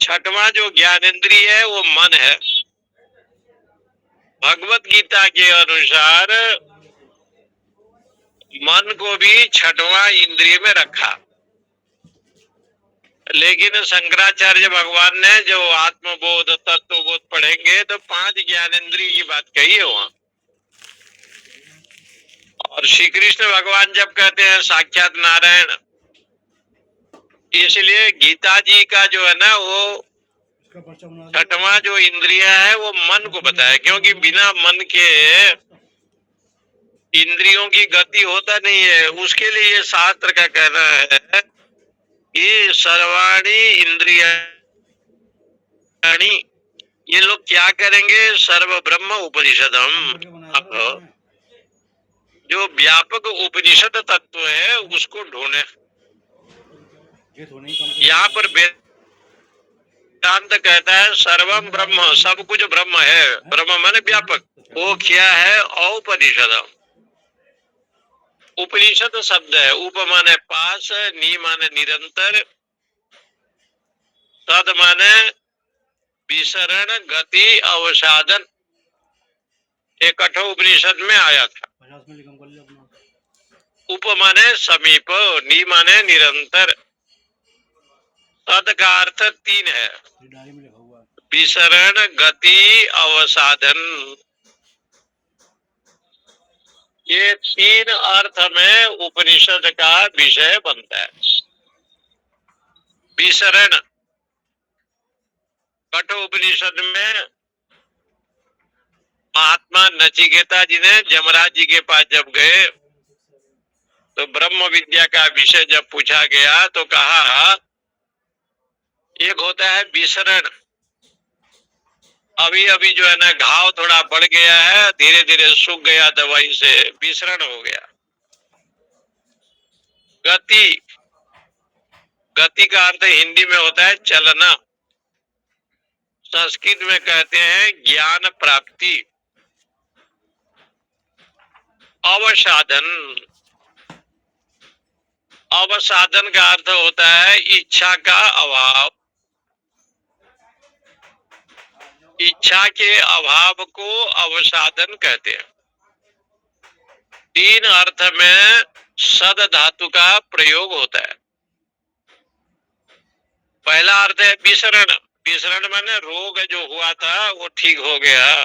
छठवां जो ज्ञानेंद्रिय है वो मन है। भगवत गीता के अनुसार मन को भी छठवां इंद्रिय में रखा, लेकिन शंकराचार्य भगवान ने जो आत्मबोध तत्वबोध पढ़ेंगे तो 5 ज्ञानेंद्रिय की बात कही है वहां। और श्री कृष्ण भगवान जब कहते हैं साक्षात नारायण, इसलिए गीता जी का जो है ना वो इसका पर्चा बना दो। छठवां जो इंद्रिय है वो मन को बताया, क्योंकि बिना मन के इंद्रियों की गति होता नहीं है। उसके लिए ये शास्त्र का कहना है कि सर्वाणी इंद्रियाणि, ये लोग क्या करेंगे, सर्व ब्रह्म उपनिषदम। करके बनाया अब था उसने। जो व्यापक उपनिषद तत्व है उसको ढूंढे। ये तो नहीं कम यहाँ पर वेदांत कहता है सर्वम ब्रह्म, सब कुछ ब्रह्म है। ब्रह्म माने व्यापक। वो क्या है, औपनिषदम। उपनिषद शब्द है, उप माने पास, नी माने निरंतर, तद माने विसरण, गति, अवसाधन। एक कठोपनिषद में आया था। 50 मिनट कम कर लिया अपना। उप माने समीप, नी माने निरंतर, तद का अर्थ 3 है, ये डायरी में लिखा हुआ है। विसरण, गति, अवसाधन। ये 3 अर्थ में उपनिषद का विषय बनता है। विसरण, कठोपनिषद में महात्मा नचिकेता जी ने जमराज जी के पास जब गए तो ब्रह्म विद्या का विषय जब पूछा गया तो कहा एक होता है विसरण, अभी अभी जो है ना घाव थोड़ा बढ़ गया है, धीरे धीरे सूख गया, दवाई से विसरण हो गया। गति, गति का अर्थ हिंदी में होता है चलना, संस्कृत में कहते हैं ज्ञान प्राप्ति। अवसाधन, अवसाधन का अर्थ होता है इच्छा का अभाव। इच्छा के अभाव को अवसाधन कहते हैं। 3 अर्थ में सद धातु का प्रयोग होता है। पहला अर्थ है विसरण। विसरण माने रोग जो हुआ था वो ठीक हो गया।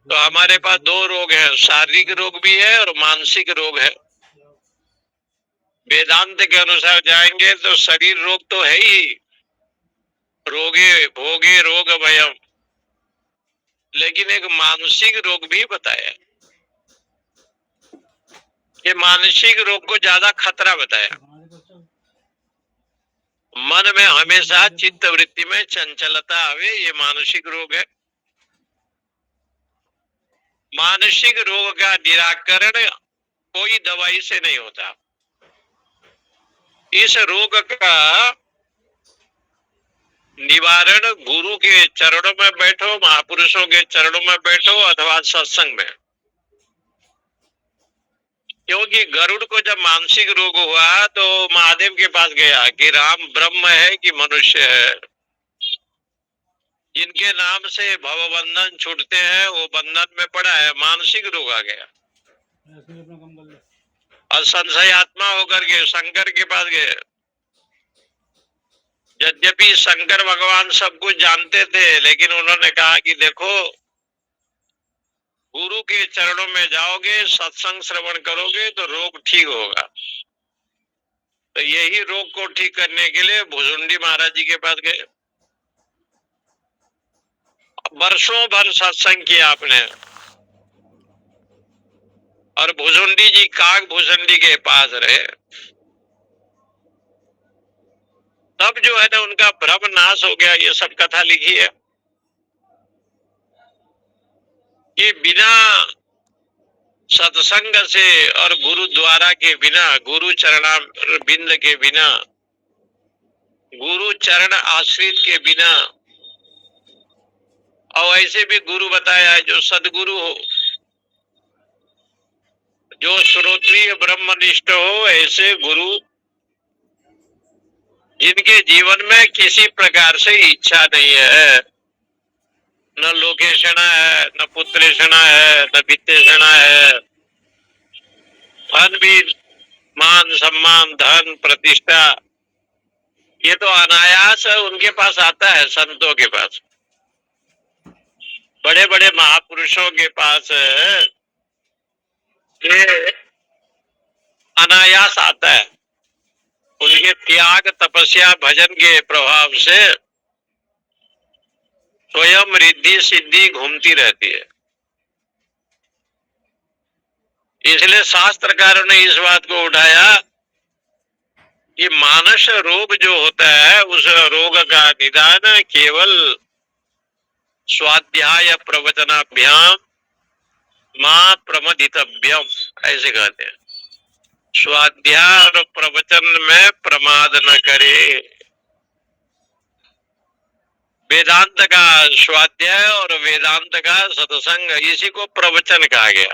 तो हमारे पास 2 रोग हैं, शारीरिक रोग भी है और मानसिक रोग है। वेदांत के अनुसार जाएंगे तो शरीर रोग तो है ही, रोगे भोगे रोग भयम, लेकिन एक मानसिक रोग भी बताया। ये मानसिक रोग को ज्यादा खतरा बताया। मन में हमेशा चित्त वृत्ति में चंचलता आवे, ये मानसिक रोग है। मानसिक रोग का निराकरण कोई दवाई से नहीं होता। इस रोग का निवारण गुरु के चरणों में बैठो, महापुरुषों के चरणों में बैठो अथवा सत्संग में। क्योंकि गरुड़ को जब मानसिक रोग हुआ तो महादेव के पास गया कि राम ब्रह्म है कि मनुष्य है, जिनके नाम से भव बंधन छूटते हैं वो बंधन में पड़ा है, मानसिक रोग आ गया। और संशयात्मा होकर के शंकर के पास गए। यद्यपि शंकर भगवान सब कुछ जानते थे, लेकिन उन्होंने कहा कि देखो गुरु के चरणों में जाओगे, सत्संग श्रवण करोगे तो रोग ठीक होगा। तो यही रोग को ठीक करने के लिए भुजुंडी महाराज जी के पास गए। वर्षों भर सत्संग किया आपने, और भुजुंडी जी काग भुजुंडी के पास रहे। तब जो है ना उनका भ्रम नाश हो गया। ये सब कथा लिखी है कि बिना सत्संग से और गुरु द्वारा के बिना, गुरु चरणा बिंद के बिना गुरु चरण आश्रित के बिना, और ऐसे भी गुरु बताया है जो सदगुरु हो, जो श्रोत्रिय ब्रह्मनिष्ठ हो, ऐसे गुरु जिनके जीवन में किसी प्रकार से इच्छा नहीं है, न लोकेशना है, न पुत्रेषणा है, न वित्तेषणा है, धन भी, मान सम्मान धन प्रतिष्ठा, ये तो अनायास उनके पास आता है। संतों के पास, बड़े बड़े महापुरुषों के पास ये अनायास आता है। उनके त्याग तपस्या भजन के प्रभाव से स्वयं रिद्धि सिद्धि घूमती रहती है। इसलिए शास्त्रकारों ने इस बात को उठाया कि मानस रोग जो होता है, उस रोग का निदान केवल स्वाध्याय प्रवचनाभ्याम मां प्रमदितव्यम, ऐसे कहते हैं। स्वाध्याय और प्रवचन में प्रमाद न करे। वेदांत का स्वाध्याय और वेदांत का सत्संग, इसी को प्रवचन कहा गया।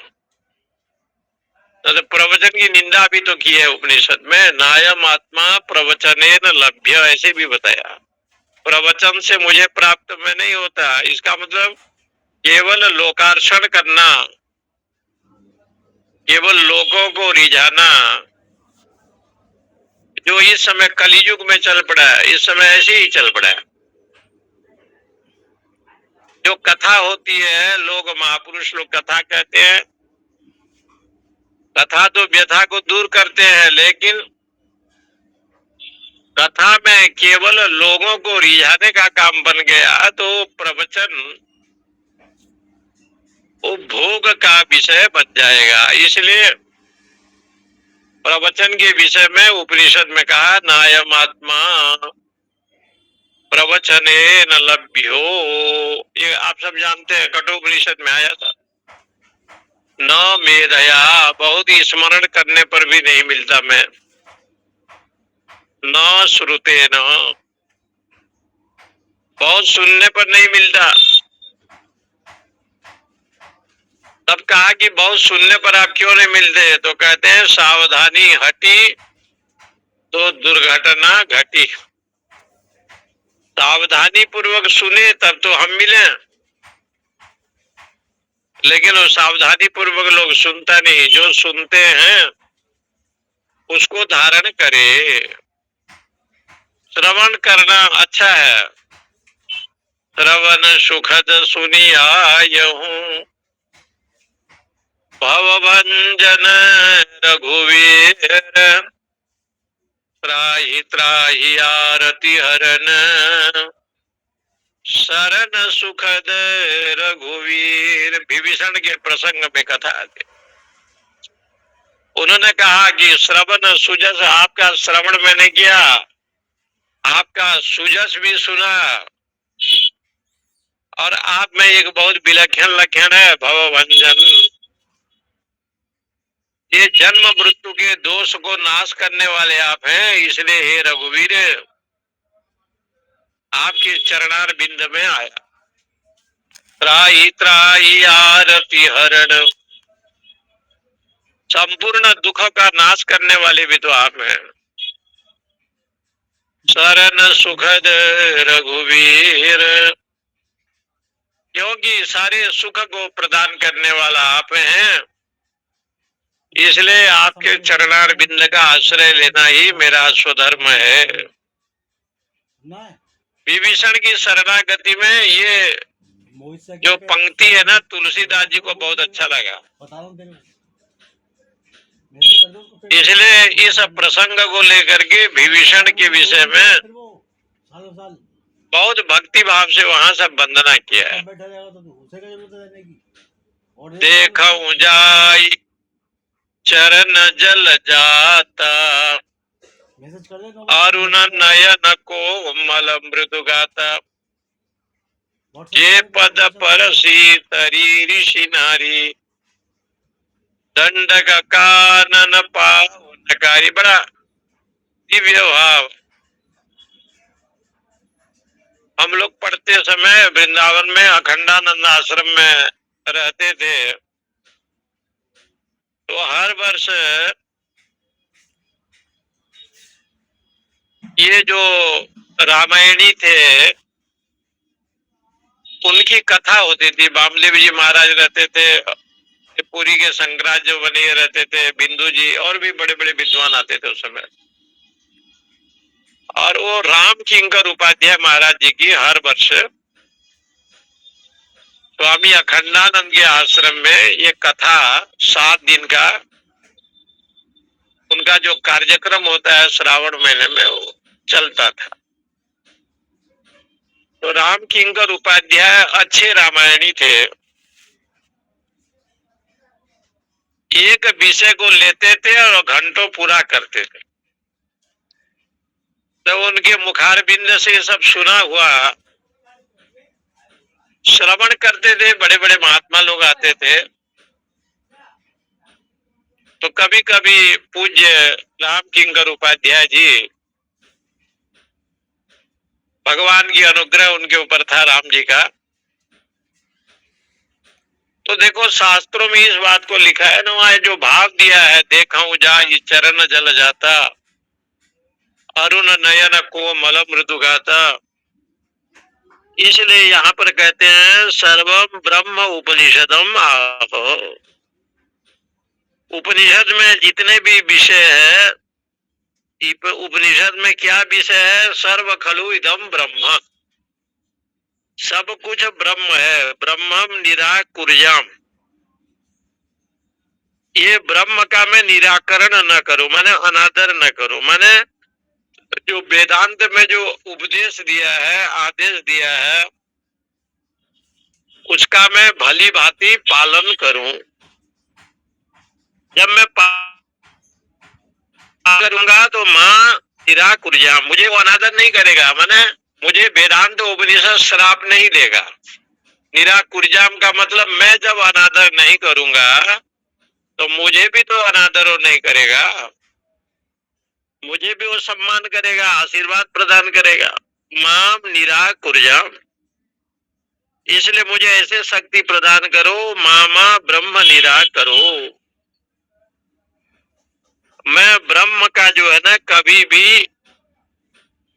तो प्रवचन की निंदा भी तो की है उपनिषद में, नायम आत्मा प्रवचनेन लभ्य, ऐसे भी बताया। प्रवचन से मुझे प्राप्त में नहीं होता, इसका मतलब केवल लोकार्षण करना, केवल लोगों को रिझाना, जो इस समय कलियुग में चल पड़ा है, इस समय ऐसे ही चल पड़ा है। जो कथा होती है, लोग महापुरुष लोग कथा कहते हैं, कथा तो व्यथा को दूर करते हैं, लेकिन कथा में केवल लोगों को रिझाने का काम बन गया तो प्रवचन उपभोग का विषय बन जाएगा। इसलिए प्रवचन के विषय में उपनिषद में कहा, नायम आत्मा प्रवचने न लभ्यो, ये आप सब जानते हैं, कठोपनिषद में आया था। न मेधया, बहुत ही स्मरण करने पर भी नहीं मिलता मैं, न श्रुते न, बहुत सुनने पर नहीं मिलता। तब कहा कि बहुत सुनने पर आप क्यों नहीं मिलते, तो कहते हैं सावधानी हटी तो दुर्घटना घटी। सावधानी पूर्वक सुने तब तो हम मिले, लेकिन वो सावधानी पूर्वक लोग सुनता नहीं। जो सुनते हैं उसको धारण करे। श्रवण करना अच्छा है, श्रवण सुखद सुनियायहूं, भवभंजन रघुवीर, त्राहि त्राहि आरति हरन, शरण सुखद रघुवीर। विभीषण के प्रसंग में कथा आती, उन्होंने कहा कि श्रवण सुजस, आपका श्रवण मैंने किया, आपका सुजस भी सुना, और आप में एक बहुत विलक्षण लक्षण है, भवभंजन। ये जन्म मृत्यु के दोष को नाश करने वाले आप हैं। इसलिए हे रघुवीर, आपके चरणार बिंद में आया। त्राहि त्राहि आरति हरण, संपूर्ण दुख का नाश करने वाले भी तो आप हैं। शरण सुखद रघुवीर, क्योंकि सारे सुख को प्रदान करने वाला आप हैं। इसलिए आपके चरणार बिंद का आश्रय लेना ही मेरा स्वधर्म है। विभीषण की शरणागति में ये जो पंक्ति है ना, तुलसीदास जी को बहुत अच्छा लगा। इसलिए इस प्रसंग को लेकर के विभीषण के विषय में बहुत भक्ति भाव से वहां सब वंदना किया है। देखऊं जाई चरण जल जाता, अरुण नयन कोमल मृदु गाता, जे पद पर सीतरी ऋषि नारी, दंडक कानन पावनकारी। बड़ा दिव्य भाव। हम लोग पढ़ते समय वृंदावन में अखंडानंद आश्रम में रहते थे, तो हर वर्ष ये जो रामायणी थे उनकी कथा होती थी। वामदेव जी महाराज रहते थे, पुरी के शंकराचार्य जो बने रहते थे, बिंदु जी और भी बड़े बड़े विद्वान आते थे उस समय। और वो राम किंकर उपाध्याय महाराज जी की हर वर्ष स्वामी अखंडानंद के आश्रम में ये कथा 7 दिन का उनका जो कार्यक्रम होता है श्रावण महीने में वो चलता था। तो राम किंकर उपाध्याय अच्छे रामायणी थे। एक विषय को लेते थे और घंटों पूरा करते थे। तो उनके मुखारबिंद से ये सब सुना हुआ, श्रवण करते थे। बड़े बड़े महात्मा लोग आते थे, तो कभी कभी पूज्य राम किंकर उपाध्याय जी, भगवान की अनुग्रह उनके ऊपर था, राम जी का। तो देखो शास्त्रों में इस बात को लिखा है ना, वहां जो भाव दिया है, देखूं जा ये चरण जल जाता, अरुण नयन को मल मृदु गाता। इसलिए यहाँ पर कहते हैं सर्वम ब्रह्म उपनिषदम आहो। उपनिषद में जितने भी विषय है, उपनिषद में क्या विषय है? सर्व खलु इदम ब्रह्म, सब कुछ ब्रह्म है। ब्रह्मम निराकुर्याम, ये ब्रह्म का मैं निराकरण न करूं, माने अनादर न करूं, माने जो वेदांत में जो उपदेश दिया है, आदेश दिया है, उसका मैं भली भांति पालन करूं। जब मैं करूंगा तो मां निराकुर्याम, मुझे वो अनादर नहीं करेगा, माने मुझे वेदांत उपनिषद श्राप नहीं देगा। निराकुर्याम का मतलब मैं जब अनादर नहीं करूंगा तो मुझे भी तो अनादर वो नहीं करेगा, मुझे भी वो सम्मान करेगा, आशीर्वाद प्रदान करेगा। माम निराकुर्याम, इसलिए मुझे ऐसे शक्ति प्रदान करो, मामा ब्रह्म निराकरो, मैं ब्रह्म का जो है ना कभी भी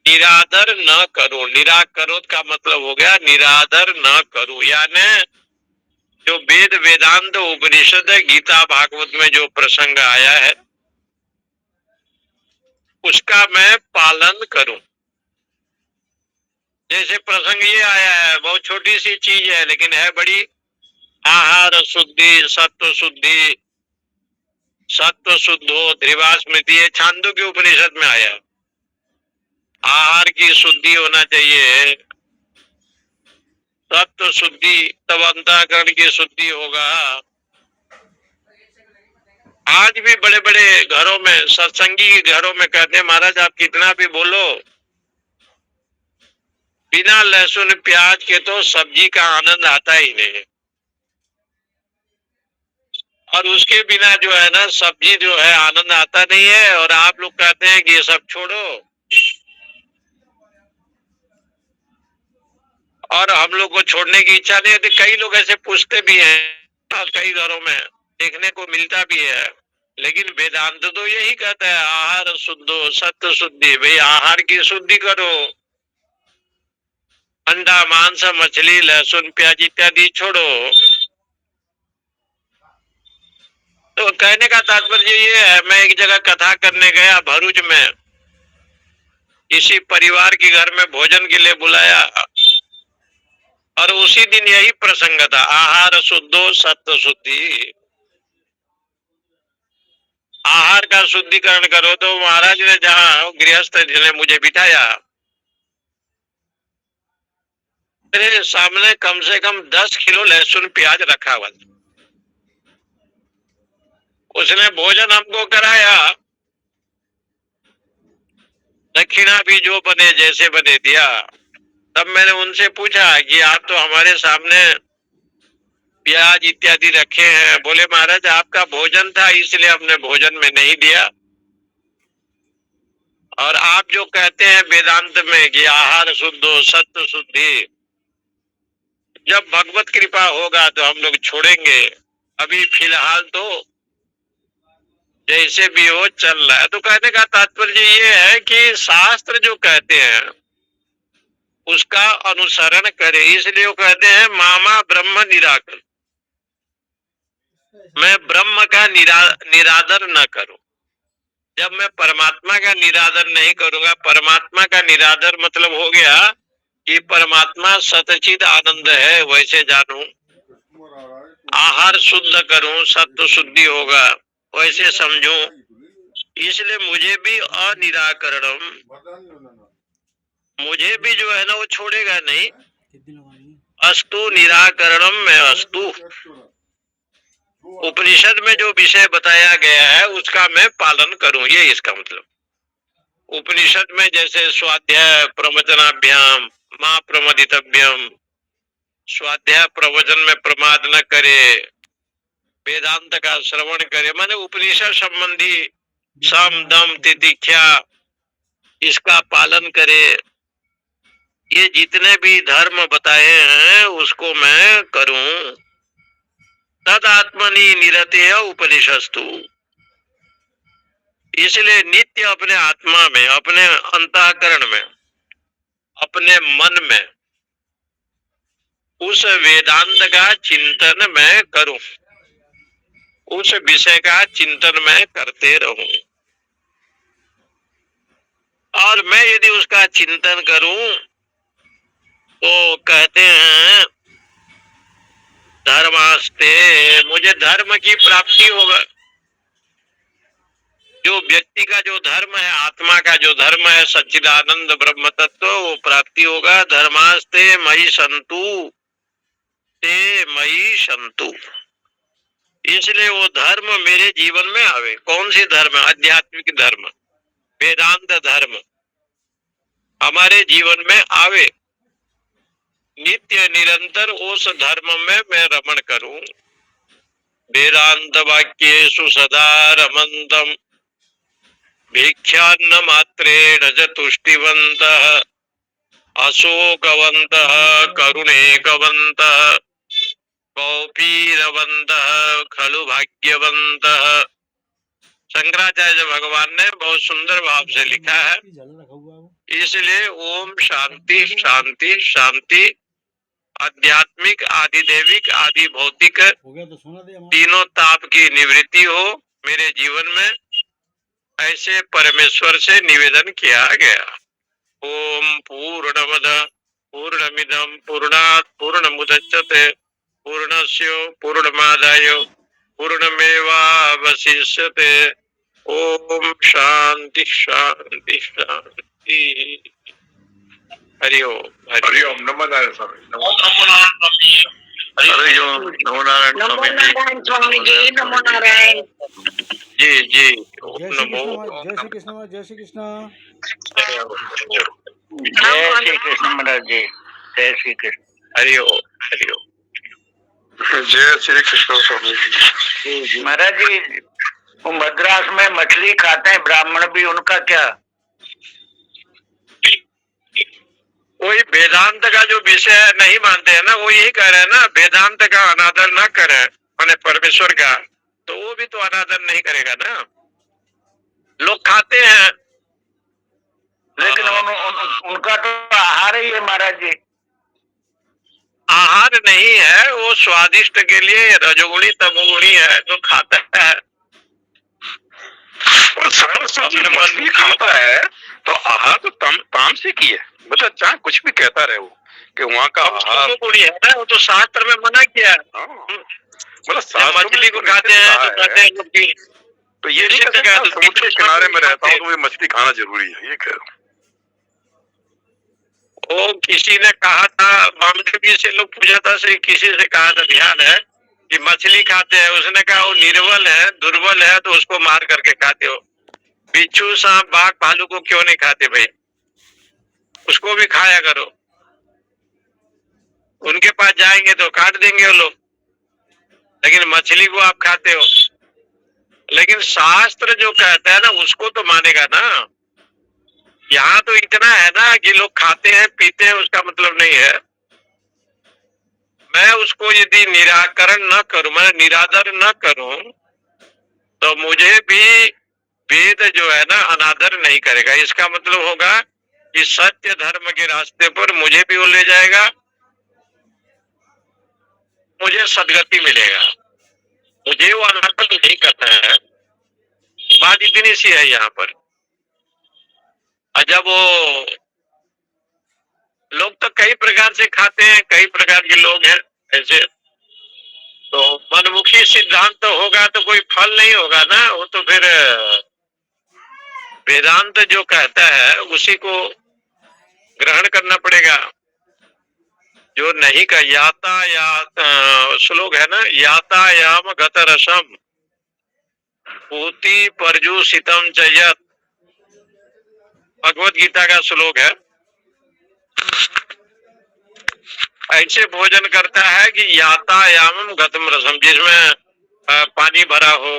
निरादर न करूं। निराकरोत का मतलब हो गया निरादर न करूं, यानी जो वेद वेदांत उपनिषद गीता भागवत में जो प्रसंग आया है उसका मैं पालन करूं। जैसे प्रसंग ये आया है, बहुत छोटी सी चीज है लेकिन है बड़ी। आहार शुद्धि, सत्व शुद्धि, सत्व शुद्धो ध्रुवा स्मृति, ये छांदोग्य के उपनिषद में आया। आहार की शुद्धि होना चाहिए, सत्व शुद्धि, तब अंतःकरण की शुद्धि होगा। आज भी बड़े बड़े घरों में, सत्संगी घरों में कहते हैं महाराज आप कितना भी बोलो, बिना लहसुन प्याज के तो सब्जी का आनंद आता ही नहीं, और उसके बिना जो है ना सब्जी जो है आनंद आता नहीं है। और आप लोग कहते हैं कि ये सब छोड़ो, और हम लोग को छोड़ने की इच्छा नहीं होती। कई लोग ऐसे पूछते भी हैं, कई घरों में देखने को मिलता भी है। लेकिन वेदांत तो यही कहता है आहार शुद्धो सत्व शुद्धि, भाई आहार की शुद्धि करो, अंडा मांस मछली लहसुन प्याज इत्यादि छोड़ो। तो कहने का तात्पर्य ये है, मैं एक जगह कथा करने गया भरूच में, इसी परिवार के घर में भोजन के लिए बुलाया, और उसी दिन यही प्रसंग था, आहार शुद्धो सत्व शुद्धि, आहार का शुद्धिकरण करो। तो महाराज ने जहाँ गृहस्थ ने मुझे बिठाया, मेरे सामने कम से कम 10 किलो लहसुन प्याज रखा हुआ था। उसने भोजन हमको कराया, दक्षिणा भी जो बने जैसे बने दिया। तब मैंने उनसे पूछा कि आप तो हमारे सामने प्याज इत्यादि रखे हैं। बोले महाराज आपका भोजन था इसलिए हमने भोजन में नहीं दिया, और आप जो कहते हैं वेदांत में कि आहार शुद्ध हो, सत्य शुद्धि, जब भगवत कृपा होगा तो हम लोग छोड़ेंगे। अभी फिलहाल तो जैसे भी हो चल रहा है। तो कहने का तात्पर्य ये है कि शास्त्र जो कहते हैं उसका अनुसरण करे। इसलिए वो कहते हैं मामा ब्रह्म निराकर, मैं ब्रह्म का निरादर न करूं। जब मैं परमात्मा का निरादर नहीं करूंगा, परमात्मा का निरादर मतलब हो गया कि परमात्मा सतचित आनंद है वैसे जानूं, आहार शुद्ध करूं, सत्व शुद्धि होगा वैसे समझूं। इसलिए मुझे भी अनिराकरणम, मुझे भी जो है ना वो छोड़ेगा नहीं। कितनी लगानी अस्तु निराकरणम में अस्तु, उपनिषद में जो विषय बताया गया है उसका मैं पालन करूं, ये इसका मतलब। उपनिषद में जैसे स्वाध्याय प्रवचनाभ्याम मां प्रमदितव्यम, स्वाध्याय प्रवचन में प्रमाद न करे, वेदांत का श्रवण करे, माने उपनिषद संबंधी सम दम तितिक्षा इसका पालन करे। ये जितने भी धर्म बताए हैं उसको मैं करूं। तद आत्मनि निरते उपनिषस्तु, इसलिए नित्य अपने आत्मा में, अपने अंतःकरण में, अपने मन में उस वेदांत का चिंतन मैं करूं, उस विषय का चिंतन मैं करते रहूं। और मैं यदि उसका चिंतन करूं तो कहते हैं धर्मास्ते, मुझे धर्म की प्राप्ति होगा। जो व्यक्ति का जो धर्म है, आत्मा का जो धर्म है, सच्चिदानंद ब्रह्म तत्व, वो प्राप्ति होगा। धर्मास्ते मयि संतु, ते मयि संतु, इसलिए वो धर्म मेरे जीवन में आवे। कौन सी धर्म? आध्यात्मिक धर्म, वेदांत धर्म हमारे जीवन में आवे। नित्य निरंतर उस धर्म में मैं रमण करूं। वेदांत वाक्येषु सदा रमन्तम, भिक्षान्न मात्रेण च तुष्टिवन्तः, अशोकवन्तः करुणेकवन्तः, कौपीरवन्तः खलु भाग्यवन्तः। शंकराचार्य भगवान ने बहुत सुंदर भाव से लिखा है। जल रखा हुआ है। इसलिए ओम शांति शांति शांति, आध्यात्मिक आदि दैविक आदि भौतिक हो गया तो सोना दे हमारा। तीनों ताप की निवृत्ति हो मेरे जीवन में, ऐसे परमेश्वर से निवेदन किया गया। ओम पूर्णमद पूर्णमिदं पूर्णात् पूर्णमुदच्यते पूर्णस्य पूर्णमादाय पूर्णमेवावशिष्यते। ओम शांति शांति शांति। हरि ओम हरि ओम। नमो नारायण स्वामी। नमो नारायण स्वामी जी। नमो नारायण। जी जी। जय श्री नमो कृष्ण, जय श्री कृष्ण, जय श्री कृष्ण। जय श्री कृष्ण महाराज जी, जय श्री कृष्ण। हरि ओम हरि ओम। जय श्री कृष्ण स्वामी जी। महाराज जी, वो मद्रास में मछली खाते हैं ब्राह्मण भी, उनका क्या? कोई वेदांत का जो विषय नहीं मानते हैं ना, वो यही कह रहे हैं ना, वेदांत का अनादर ना करे, माने परमेश्वर का, तो वो भी तो अनादर नहीं करेगा ना। लोग खाते हैं लेकिन उनका तो आहार ही है महाराज जी। आहार नहीं है, वो स्वादिष्ट के लिए रजोगुणी तमोगुणी है तो खाता है। मछली खाता है तो आहार तो तामसिक ही है। मतलब चाहे कुछ भी कहता रहे वो कि वहाँ का आहार तमोगुणी है ना, वो तो शास्त्र में मना किया है। मतलब मछली को खाते हैं तो कहते हैं लोग कि तो ये नहीं कहते कि समुद्र के किनारे में रहता हूँ तो मुझे मछली खाना जरूरी है, ये कह रहा हूँ। वो किसी ने कहा था, वामदेव जी से लोग पूछा था, से किसी से कहा था, ध्यान है कि मछली खाते हैं, उसने कहा वो निर्बल है दुर्बल है तो उसको मार करके खाते हो। बिच्छू सांप बाघ भालू को क्यों नहीं खाते भाई? उसको भी खाया करो। उनके पास जाएंगे तो काट देंगे वो लोग, लेकिन मछली को आप खाते हो। लेकिन शास्त्र जो कहता है ना उसको तो मानेगा ना। यहाँ तो इतना है ना कि लोग खाते हैं पीते हैं, उसका मतलब नहीं है। मैं उसको यदि निराकरण न करूं, मैं निरादर न करूं, तो मुझे भी वेद जो है ना अनादर नहीं करेगा। इसका मतलब होगा कि सत्य धर्म के रास्ते पर मुझे भी वो ले जाएगा, मुझे सदगति मिलेगा। मुझे वो अनादर नहीं करना है। बात इतनी सी है यहाँ पर। और जब वो लोग तो कई प्रकार से खाते हैं, कई प्रकार के लोग हैं ऐसे, तो मनमुखी सिद्धांत तो होगा तो कोई फल नहीं होगा ना। वो तो फिर वेदांत जो कहता है उसी को ग्रहण करना पड़ेगा। जो नहीं का याता या श्लोक है ना, यातायाम गत रसम पूति परजूषितम चयत, भगवत गीता का श्लोक है। ऐसे भोजन करता है कि यातायाम गतम रसम, जिसमें पानी भरा हो,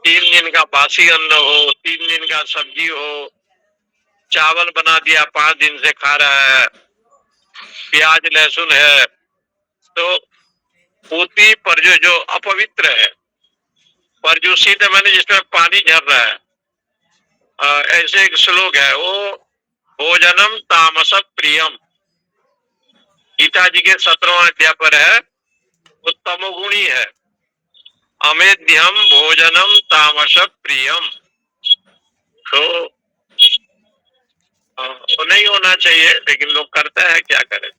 3 दिन का बासी अन्न हो, 3 दिन का सब्जी हो, चावल बना दिया 5 दिन से खा रहा है, प्याज लहसुन है, तो पूती परजो जो अपवित्र है, परजूषित मैंने जिसमें पानी झर रहा है, ऐसे एक श्लोक है, वो भोजनम तामस प्रियम, गीता जी के 17वां अध्याय पर है। वो तमोगुणी है। अमेध्यम भोजनम तामस प्रियम, तो वो नहीं होना चाहिए, लेकिन लोग करता है, क्या करें।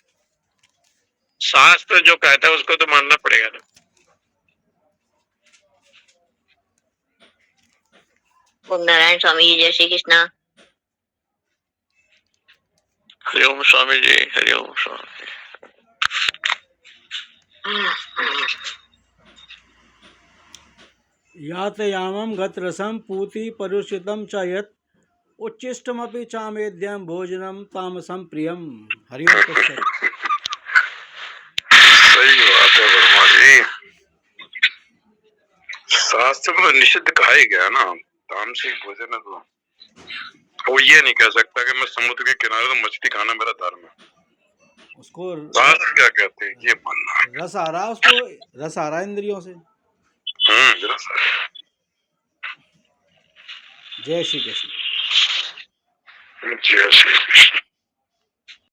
शास्त्र जो कहता है उसको तो मानना पड़ेगा ना। ओम नारायण स्वामी जी, जय श्री कृष्णा। हरिओम स्वामी जी, हरिओम स्वामी जी। यातयामं गतरसं पूति परुषितं च यत् उच्छिष्टमपि चामेद्यं भोजनं तामसं प्रियम। हरि ओम तत्सत। सही बात है वर्मा जी। शास्त्र में तो निषिद्ध कहा ही गया ना, तामसिक भोजन है। तो वो ये नहीं कह सकता कि मैं समुद्र के किनारे तो मछली खाना मेरा धर्म है। उसको शास्त्र क्या कहते हैं ये मानना। रस आ रहा, उसको रस आ रहा है इंद्रियों से। जरा सा। जय श्री कृष्ण। जय श्री कृष्ण।